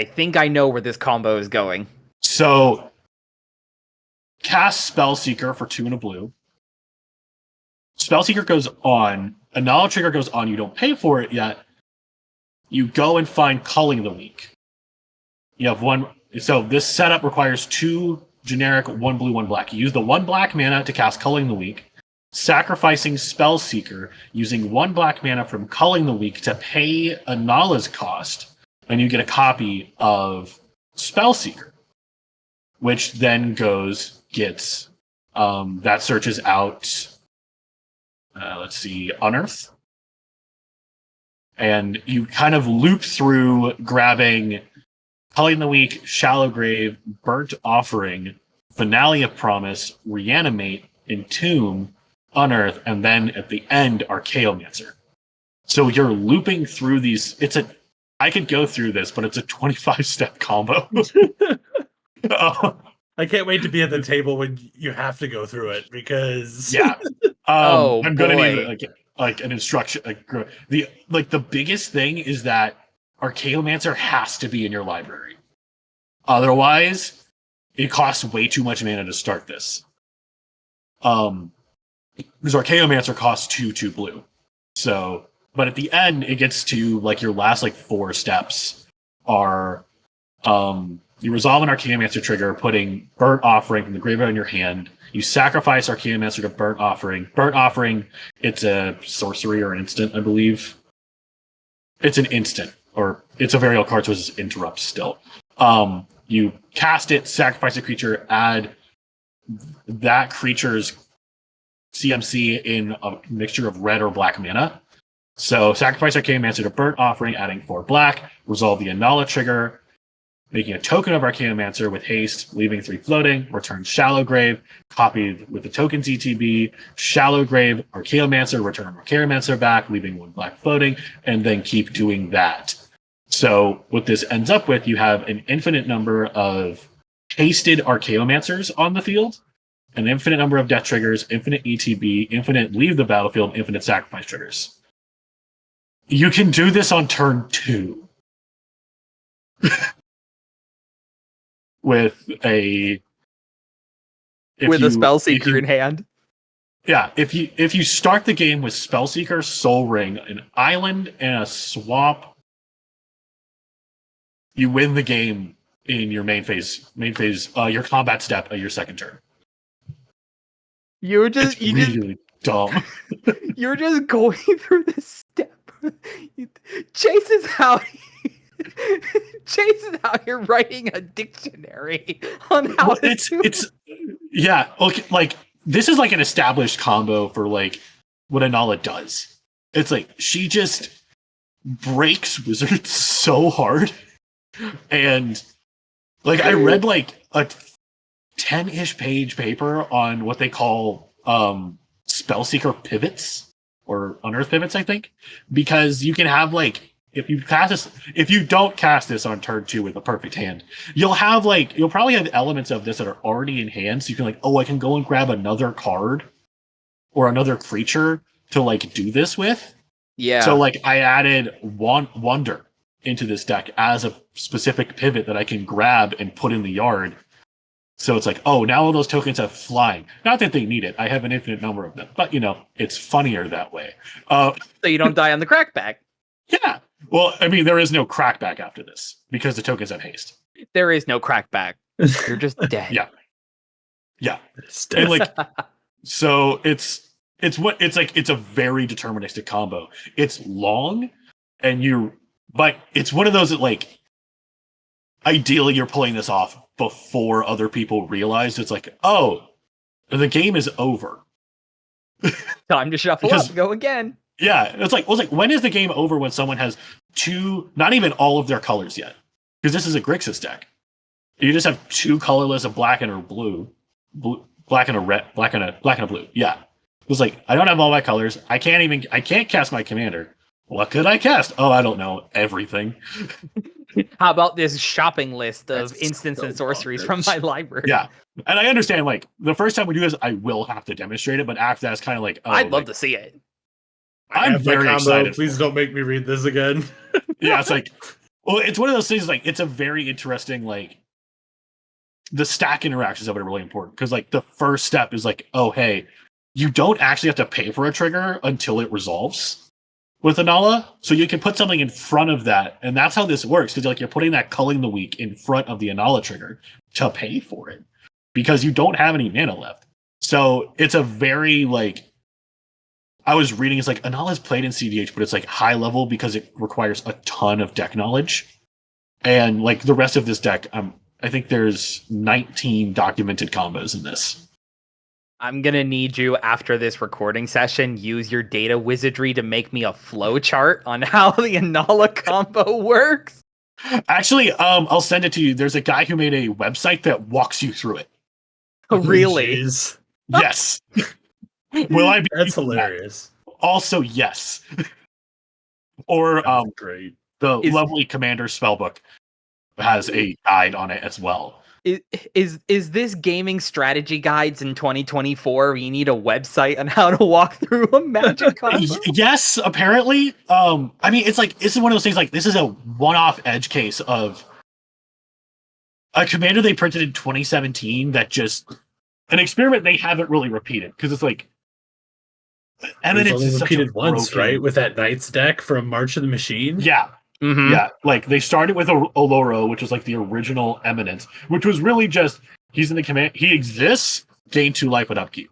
think I know where this combo is going. So... cast Spellseeker for 2 and a blue. Spellseeker goes on. Anala trigger goes on. You don't pay for it yet. You go and find Culling the Weak. You have 1. So this setup requires 2 generic, 1 blue, 1 black. You use the 1 black mana to cast Culling the Weak, sacrificing Spellseeker, using 1 black mana from Culling the Weak to pay Anala's cost, and you get a copy of Spellseeker, which then gets that searches out Unearth, and you kind of loop through grabbing Culling the Weak, Shallow Grave, Burnt Offering, Finale of Promise, Reanimate, Entomb, Unearth, and then at the end Archaeomancer. So you're looping through these. I could go through this, but it's a 25-step combo. I can't wait to be at the table when you have to go through it, because I'm gonna need an instruction. The biggest thing is that Archaeomancer has to be in your library. Otherwise, it costs way too much mana to start this. Because Archaeomancer costs 2 blue. So, but at the end, it gets to your last 4 steps are you resolve an Archaeomancer trigger, putting Burnt Offering from the graveyard in your hand, You sacrifice Archaeomancer to Burnt Offering. Burnt Offering, it's a sorcery or an instant, I believe. It's an instant, or it's a variable card, so it's interrupt still. You cast it, sacrifice a creature, add that creature's CMC in a mixture of red or black mana. So sacrifice Archaeomancer to Burnt Offering, adding 4 black, resolve the Anala trigger, making a token of Archaeomancer with haste, leaving 3 floating, return Shallow Grave, copied with the token's ETB, Shallow Grave, Archaeomancer, return Archaeomancer back, leaving 1 black floating, and then keep doing that. So what this ends up with, you have an infinite number of hasted Archaeomancers on the field, an infinite number of death triggers, infinite ETB, infinite leave the battlefield, infinite sacrifice triggers. You can do this on turn 2. with a Spellseeker in hand. Yeah, if you start the game with Spellseeker, Soul Ring, an island, and a swamp, you win the game in your main phase, your combat step of your second turn. You're just really dumb. You're just going through this step. Chase is out here writing a dictionary on how yeah, okay, like this is like an established combo for like what Anala does. It's like she just breaks wizards so hard. And like I read like a 10-ish page paper on what they call Spellseeker pivots or Unearth pivots, I think, because you can have like if you don't cast this on turn 2 with a perfect hand, you'll probably have elements of this that are already in hand, so you can like, I can go and grab another card or another creature to like do this with. Yeah. So like I added Wonder into this deck as a specific pivot that I can grab and put in the yard. So it's like, now all those tokens have flying. Not that they need it. I have an infinite number of them. But, it's funnier that way. So you don't die on the crackback. Yeah. Well, I mean, there is no crackback after this because the tokens have haste. There is no crackback. You're just dead. Yeah. Yeah. And like, so it's a very deterministic combo. It's long but it's one of those that like, ideally you're pulling this off before other people realize it's like, the game is over. Time to shuffle up, go again. Yeah, it's like when is the game over when someone has not even all of their colors yet? Because this is a Grixis deck. You just have 2 colorless, a black and a blue, black and a red, black and a blue. Yeah, it was like I don't have all my colors. I can't cast my commander. What could I cast? I don't know, everything. How about this shopping list of instants and sorceries from my library? Yeah. And I understand, like, the first time we do this, I will have to demonstrate it, but after that, it's kind of like, I'd love to see it. I'm very excited. Please don't make me read this again. Yeah, it's like, it's one of those things, like, it's a very interesting, like, the stack interactions of it are really important. Because, like, the first step is like, hey, you don't actually have to pay for a trigger until it resolves with Anala, so you can put something in front of that, and that's how this works. Because like you're putting that Culling the Weak in front of the Anala trigger to pay for it, because you don't have any mana left. So it's a very like I was reading, it's like Anala's played in CDH, but it's like high level because it requires a ton of deck knowledge, and like the rest of this deck, I think there's 19 documented combos in this. I'm going to need you after this recording session, use your data wizardry to make me a flow chart on how the Anala combo works. Actually, I'll send it to you. There's a guy who made a website that walks you through it. Oh, really? Yes. Will I be? That's hilarious. That? Also, yes. Or great. The lovely Commander Spellbook has a guide on it as well. Is this gaming strategy guides in 2024? Where you need a website on how to walk through a Magic combo? Yes, apparently. I mean, it's one of those things. Like, this is a one-off edge case of a commander they printed in 2017 that just an experiment they haven't really repeated, because it's like, and then it's repeated once, right? With that Knights deck from March of the Machine. Yeah. Mm-hmm. Yeah, like they started with Oloro, which was like the original Eminence, which was really just he's in the command. He exists, gain 2 life with upkeep.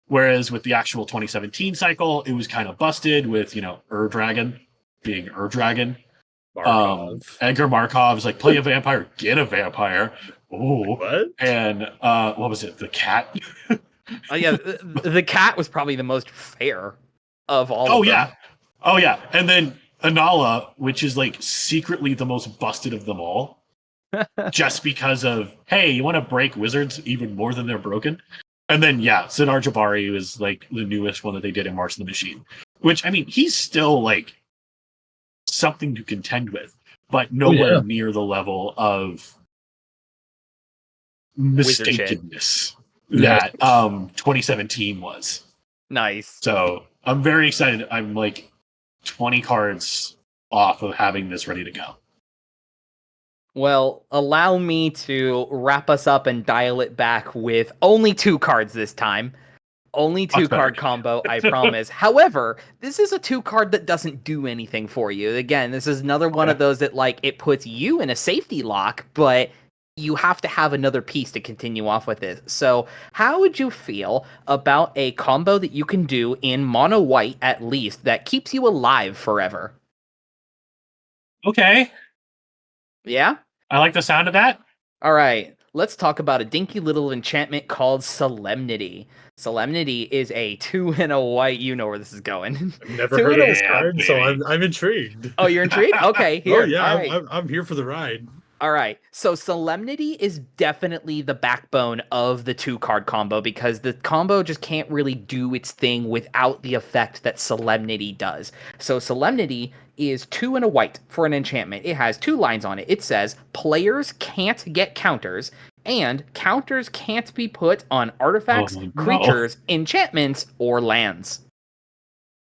Whereas with the actual 2017 cycle, it was kind of busted with, Ur-Dragon being Ur-Dragon. Markov. Edgar Markov's like, play a vampire, get a vampire. Oh, What? and what was it? The cat? Oh yeah, the cat was probably the most fair of all Oh of them. yeah. Oh yeah. And then Anala, which is like secretly the most busted of them all. Just because of, hey, you want to break wizards even more than they're broken? And then Sinar Jabari was like the newest one that they did in March of the Machine. Which, I mean, he's still like something to contend with, but nowhere near the level of mistakenness that 2017 was. Nice. So I'm very excited. I'm like 20 cards off of having this ready to go. Well, allow me to wrap us up and dial it back with only 2 cards this time. Only 2 card combo, I promise. However, this is a 2 card that doesn't do anything for you. Again, this is another one of those that like it puts you in a safety lock, but you have to have another piece to continue off with it. So how would you feel about a combo that you can do in mono white at least that keeps you alive forever? Okay. Yeah? I like the sound of that. All right, let's talk about a dinky little enchantment called Solemnity. Solemnity is a 2 and a white. You know where this is going. I've never heard of this card, baby. so I'm intrigued. Oh, you're intrigued? Okay, here. Oh yeah, all right. I'm here for the ride. All right, so Solemnity is definitely the backbone of the 2 card combo because the combo just can't really do its thing without the effect that Solemnity does. So Solemnity is 2 and a white for an enchantment. It has 2 lines on it. It says, players can't get counters, and counters can't be put on artifacts, creatures, enchantments, or lands.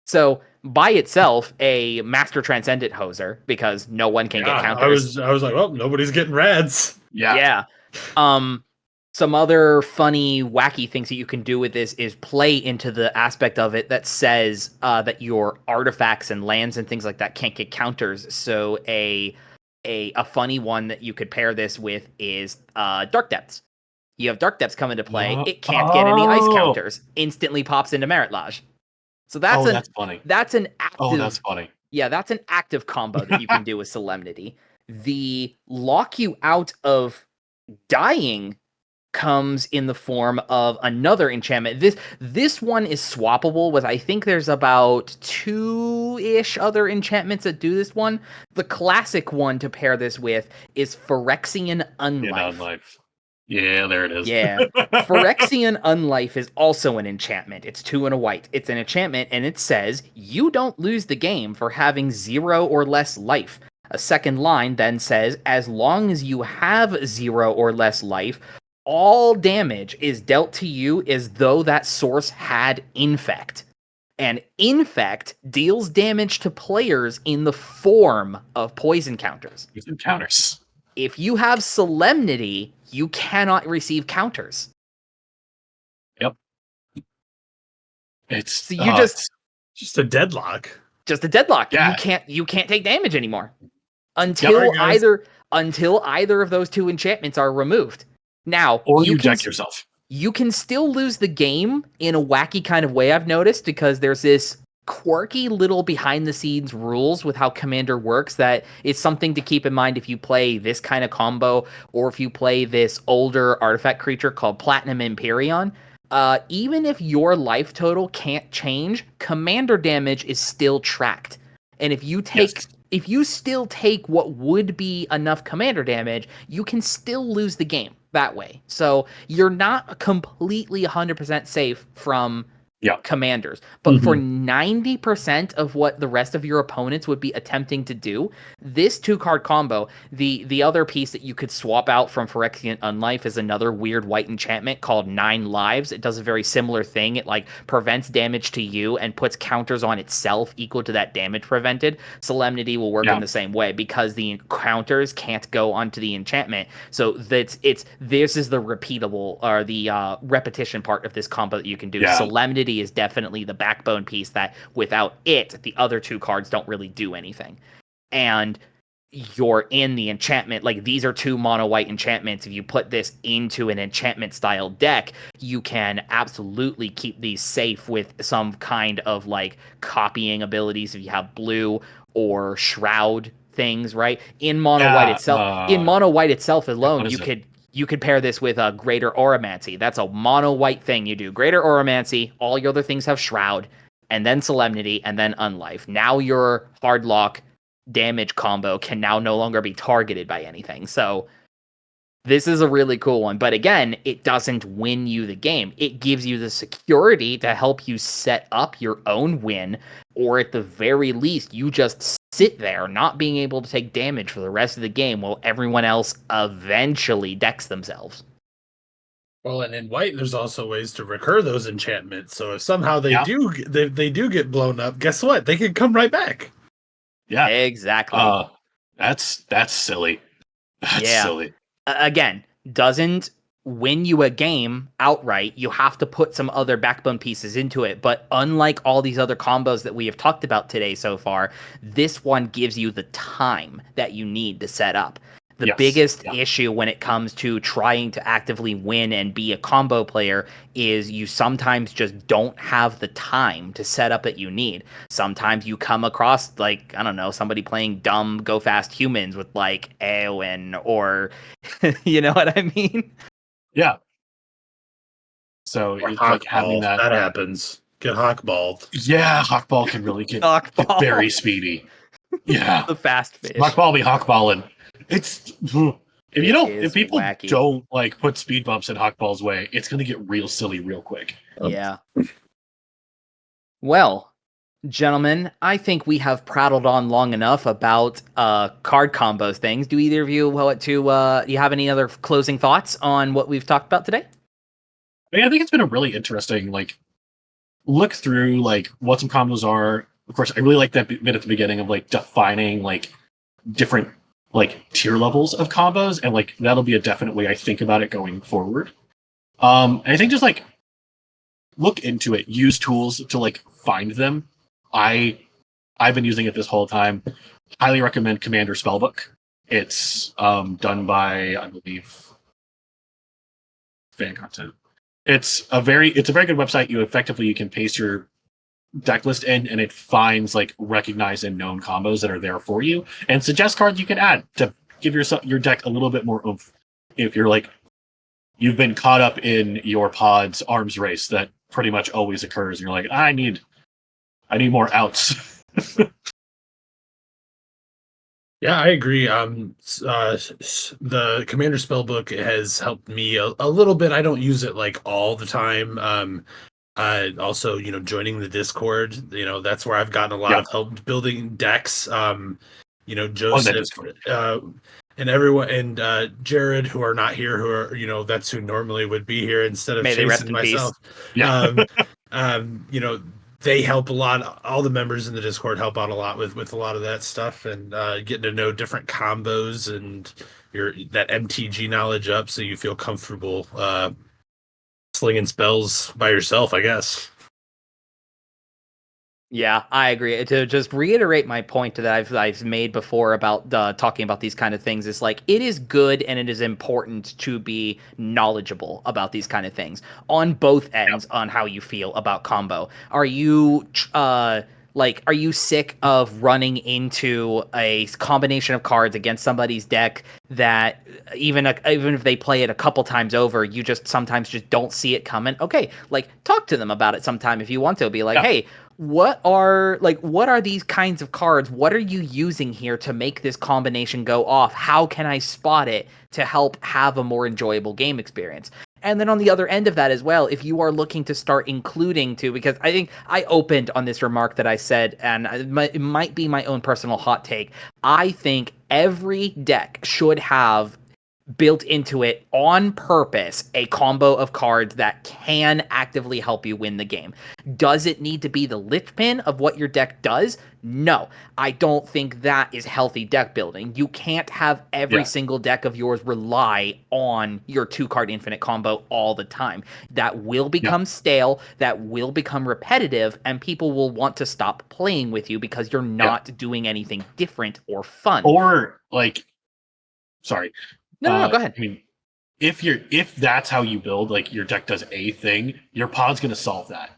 So, by itself, a Master Transcendent hoser, because no one can get counters. I was like, well, nobody's getting rads. Yeah. Some other funny, wacky things that you can do with this is play into the aspect of it that says that your artifacts and lands and things like that can't get counters. So a funny one that you could pair this with is Dark Depths. You have Dark Depths come into play. It can't get any ice counters. Instantly pops into Merit Lodge. So that's funny. That's an active. Oh, that's funny. Yeah, that's an active combo that you can do with Solemnity. The lock you out of dying comes in the form of another enchantment. This one is swappable with, I think there's about 2-ish other enchantments that do this one. The classic one to pair this with is Phyrexian Unlife. Yeah, there it is. Yeah. Phyrexian Unlife is also an enchantment. It's 2 and a white. It's an enchantment, and it says, you don't lose the game for having 0 or less life. A second line then says, as long as you have 0 or less life, all damage is dealt to you as though that source had Infect. And Infect deals damage to players in the form of poison counters. Poison counters. If you have Solemnity, you cannot receive counters. Yep. It's so you just a deadlock. Just a deadlock. Yeah. You can't take damage anymore until either of those 2 enchantments are removed. Now, or you deck yourself. You can still lose the game in a wacky kind of way, I've noticed, because there's this quirky little behind the scenes rules with how Commander works that is something to keep in mind if you play this kind of combo or if you play this older artifact creature called Platinum Imperion. Even if your life total can't change, commander damage is still tracked. And if you still take what would be enough commander damage, you can still lose the game that way. So you're not completely 100% safe from commanders. But for 90% of what the rest of your opponents would be attempting to do, this 2-card combo, the other piece that you could swap out from Phyrexian Unlife is another weird white enchantment called 9 Lives. It does a very similar thing. It like prevents damage to you and puts counters on itself equal to that damage prevented. Solemnity will work in the same way because the counters can't go onto the enchantment. So this is the repeatable or the repetition part of this combo that you can do. Solemnity is definitely the backbone piece that without it, the other 2 cards don't really do anything. And you're in the enchantment. Like, these are 2 mono white enchantments. If you put this into an enchantment style deck, you can absolutely keep these safe with some kind of like copying abilities if you have blue or shroud things, right? In mono white itself alone, you could pair this with a Greater Auramancy. That's a mono white thing you do. Greater Auramancy, all your other things have shroud, and then Solemnity, and then Unlife. Now your hard lock damage combo can now no longer be targeted by anything. So this is a really cool one. But again, it doesn't win you the game. It gives you the security to help you set up your own win, or at the very least, you just sit there not being able to take damage for the rest of the game while everyone else eventually decks themselves. Well, and in white, there's also ways to recur those enchantments. So if somehow they do get blown up, guess what? They can come right back. Yeah, exactly. That's silly. That's silly. Again, doesn't win you a game outright. You have to put some other backbone pieces into it. But unlike all these other combos that we have talked about today so far, this one gives you the time that you need to set up. The biggest issue when it comes to trying to actively win and be a combo player is you sometimes just don't have the time to set up that you need. Sometimes you come across, like, I don't know, somebody playing dumb Go Fast Humans with, like, Eowyn or, you know what I mean? Yeah. So or it's like having that. That happens. Get hawkballed. Yeah, hawkball can really get very speedy. Yeah. The fast fish. Hawkball be hawkballing. If people don't like put speed bumps in Hawkball's way, it's gonna get real silly real quick. Yeah. Well, gentlemen, I think we have prattled on long enough about card combos things. Do either of you you have any other closing thoughts on what we've talked about today? I think it's been a really interesting look through what some combos are. Of course, I really like that bit at the beginning of defining different tier levels of combos, and that'll be a definite way I think about it going forward. And I think just look into it, use tools to find them. I've been using it this whole time. Highly recommend Commander Spellbook. It's done by, I believe, fan content. It's a very good website. You can paste your deck list in, and it finds recognized and known combos that are there for you, and suggest cards you can add to give your deck a little bit more oomph. If you're you've been caught up in your pod's arms race that pretty much always occurs, and you're I need more outs. Yeah, I agree. The Commander Spellbook has helped me a little bit. I don't use it all the time. Also, joining the Discord, that's where I've gotten a lot of help building decks. Joseph, and everyone, and Jared, who are not here, who are, that's who normally would be here instead of chasing myself. They help a lot. All the members in the Discord help out a lot with a lot of that stuff, and getting to know different combos and that MTG knowledge up, so you feel comfortable slinging spells by yourself, I guess. Yeah, I agree. To just reiterate my point that I've made before about talking about these kind of things, is it is good and it is important to be knowledgeable about these kind of things on both ends on how you feel about combo. Are you are you sick of running into a combination of cards against somebody's deck that even if they play it a couple times over, you just sometimes just don't see it coming? Okay, talk to them about it sometime if you want to. Be hey, what are these kinds of cards? What are you using here to make this combination go off? How can I spot it to help have a more enjoyable game experience? And then on the other end of that as well, if you are looking to start including too, because I think I opened on this remark that I said, and it might be my own personal hot take, I think every deck should have built into it on purpose a combo of cards that can actively help you win the game. Does it need to be the linchpin of what your deck does? No, I don't think that is healthy deck building. You can't have every single deck of yours rely on your 2-card infinite combo all the time. That will become stale, that will become repetitive, and people will want to stop playing with you because you're not doing anything different or fun. Or like, sorry. No, go ahead. I mean, if that's how you build, like your deck does a thing, your pod's gonna solve that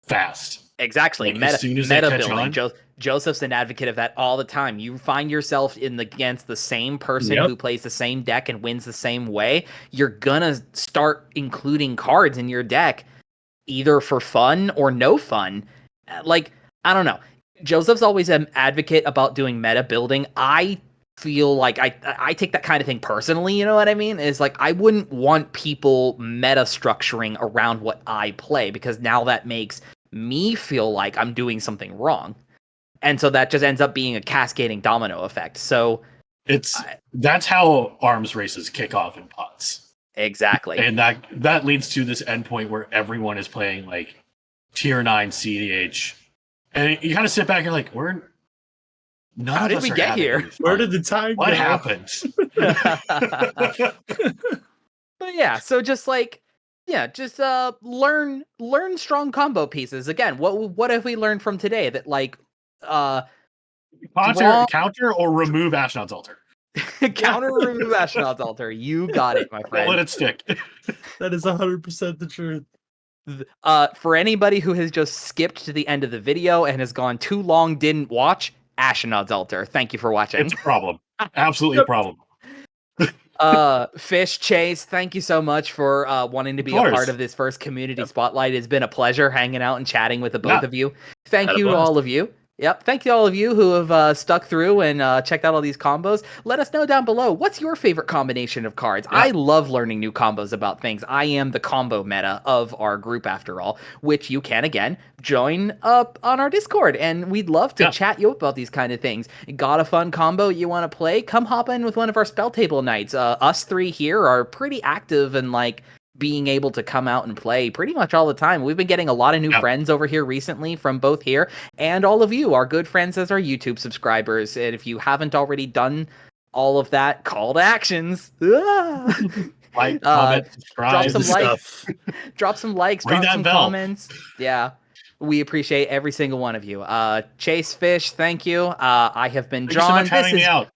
fast. Exactly. Like, as soon as they meta catch building. on. Joseph's an advocate of that all the time. You find yourself against the same person who plays the same deck and wins the same way. You're gonna start including cards in your deck, either for fun or no fun. Like, I don't know. Joseph's always an advocate about doing meta building. I feel like I take that kind of thing personally, you know what I mean? Is like, I wouldn't want people meta structuring around what I play, because now that makes me feel like I'm doing something wrong. And so that just ends up being a cascading domino effect. So that's how arms races kick off in pods. Exactly. And that leads to this endpoint where everyone is playing like tier 9 CDH. And you kind of sit back and you're like, how did we get here? Where did the time go? What happened? But yeah, so just like, just learn strong combo pieces. Again, what have we learned from today? That like counter or remove Ashnod's Altar. Counter remove Ashnod's Altar. You got it, my friend. Don't let it stick. That is 100% the truth. For anybody who has just skipped to the end of the video and has gone too long, didn't watch, Ashnod's Altar. Thank you for watching. It's a problem. Absolutely a problem. Fish, Chase, thank you so much for wanting to be a part of this first community spotlight. It's been a pleasure hanging out and chatting with the both of you. Thank you to all of you. Yep. Thank you to all of you who have stuck through and checked out all these combos. Let us know down below, what's your favorite combination of cards? Yeah. I love learning new combos about things. I am the combo meta of our group, after all, which you can, again, join up on our Discord. And we'd love to chat you up about these kind of things. Got a fun combo you want to play? Come hop in with one of our spell table nights. Us three here are pretty active and like being able to come out and play pretty much all the time. We've been getting a lot of new friends over here recently from both here and all of you, our good friends as our YouTube subscribers. And if you haven't already done all of that, call to actions. Like, comment, subscribe. Drop some likes. Drop some likes. Drop some comments. Yeah. We appreciate every single one of you. Chase, Fish, thank you. I have been John. Thank you so much for having me out.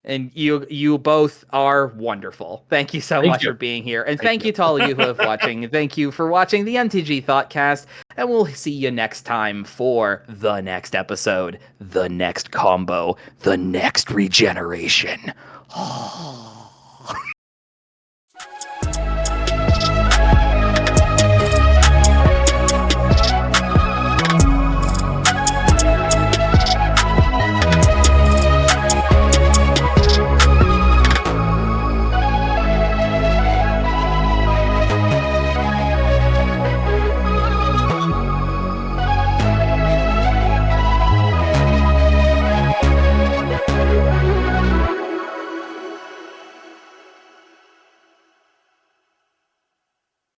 And you both are wonderful. Thank you so much for being here. And thank you to all of you who are watching. Thank you for watching the MTG Thoughtcast. And we'll see you next time for the next episode, the next combo, the next regeneration.